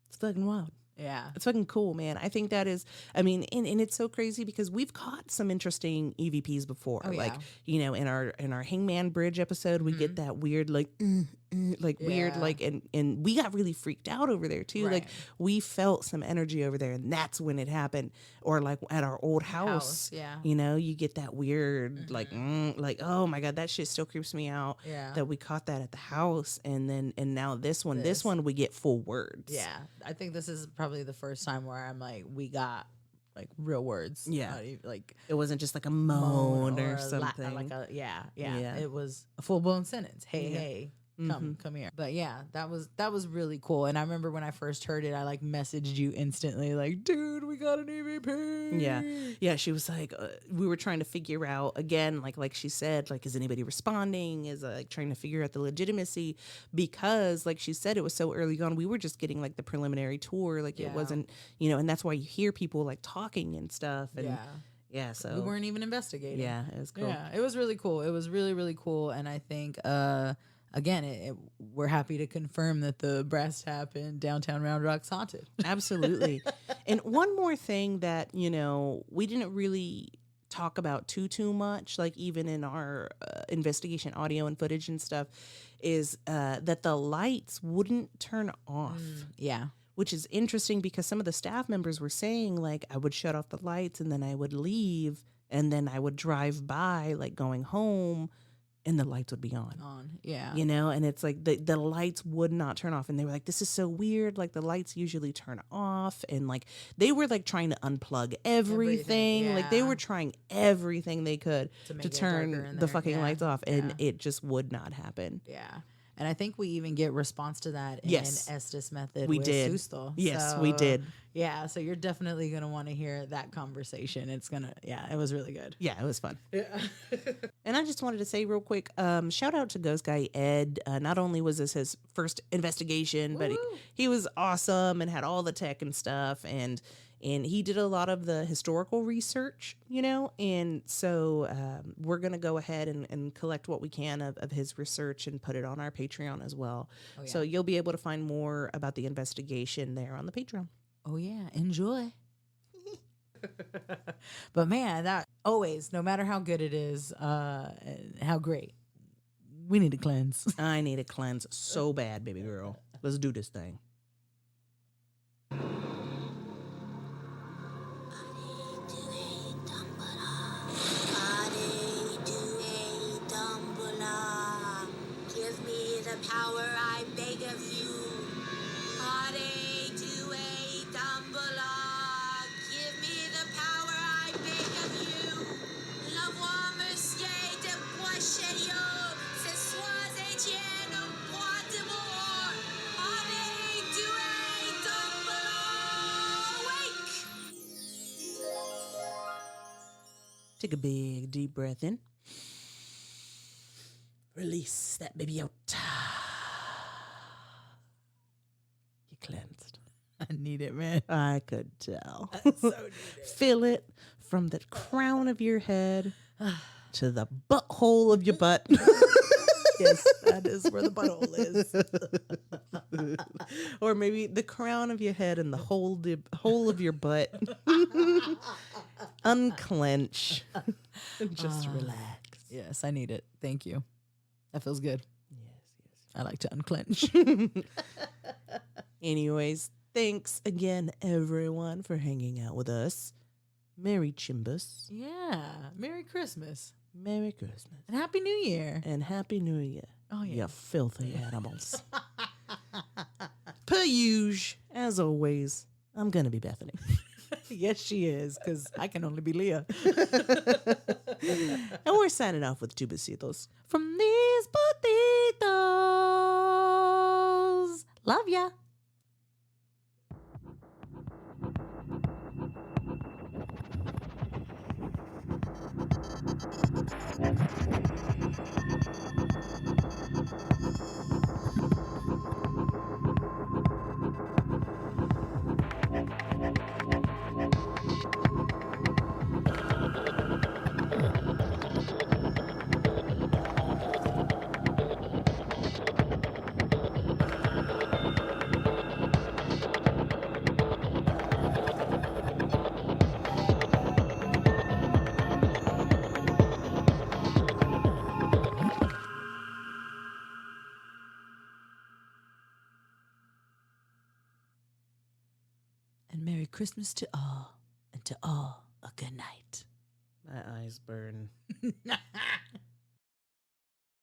It's fucking wild. Yeah. It's fucking cool, man. I think that is, I mean, and it's so crazy because we've caught some interesting EVPs before. Like, in our Hangman Bridge episode, we get that weird, weird, and we got really freaked out over there too. Right. Like, we felt some energy over there, and that's when it happened. Or like at our old house, you get that weird, like, oh my God, that shit still creeps me out. Yeah. That we caught that at the house. And now this one, we get full words. Yeah. I think this is probably the first time where I'm like, we got like real words. Yeah. Like it wasn't just like a moan or something. Yeah. It was a full blown sentence. Hey, come here. But yeah, that was really cool. And I remember when I first heard it, I like messaged you instantly, like, dude, we got an EVP. Yeah. She was like, we were trying to figure out again, like she said, like, is anybody responding? Is like trying to figure out the legitimacy, because like she said, it was so early on. We were just getting like the preliminary tour. Like it wasn't, and that's why you hear people like talking and stuff. And yeah, so we weren't even investigating. Yeah, it was cool. Yeah, it was really cool. It was really, really cool. And I think, again, we're happy to confirm that the brass tap in downtown Round Rock's haunted. Absolutely. And one more thing that, we didn't really talk about too much, like even in our investigation audio and footage and stuff, is that the lights wouldn't turn off. Yeah. Which is interesting because some of the staff members were saying, like, I would shut off the lights and then I would leave and then I would drive by, like going home, and the lights would be on. Yeah. And it's like the lights would not turn off. And they were like, this is so weird. Like the lights usually turn off. And like they were like trying to unplug everything. Like they were trying everything they could to turn the fucking lights off. And it just would not happen. Yeah. And I think we even get response to that in Estes method. We with did. Susto. Yes, so, we did. Yeah. So you're definitely going to want to hear that conversation. It's going to, it was really good. Yeah, it was fun. Yeah. And I just wanted to say real quick, shout out to Ghost Guy Ed. Not only was this his first investigation, but he was awesome and had all the tech and stuff. And he did a lot of the historical research, and so we're going to go ahead and collect what we can of his research and put it on our Patreon as well. Oh, yeah. So you'll be able to find more about the investigation there on the Patreon. Oh, yeah. Enjoy. But man, that always, no matter how good it is, how great, we need to cleanse. I need to cleanse so bad, baby girl. Let's do this thing. Power, I beg of you. Hare to a Dumbledore. Give me the power, I beg of you. L'envoi monsieur de Boischelio. Ce soir Etienne au bois de mort. Hare to a Dumbledore. Wake! Take a big deep breath in. Release that baby out. You're cleansed. need it, man. I could tell. So need it. Feel it from the crown of your head to the butthole of your butt. Yes, that is where the butthole is. Or maybe the crown of your head and the whole of your butt. Unclench. And just relax. Yes, I need it. Thank you. That feels good. Yes. I like to unclench. Anyways, thanks again, everyone, for hanging out with us. Merry Chimbus. Yeah. Merry Christmas. Merry Christmas. And Happy New Year. And Happy New Year. Oh, yeah. You filthy animals. Per usual, as always, I'm going to be Bethany. Yes, she is, because I can only be Leah. And we're signing off with two besitos. From these potitos. Love ya. And Merry Christmas to all, and to all a good night. My eyes burn.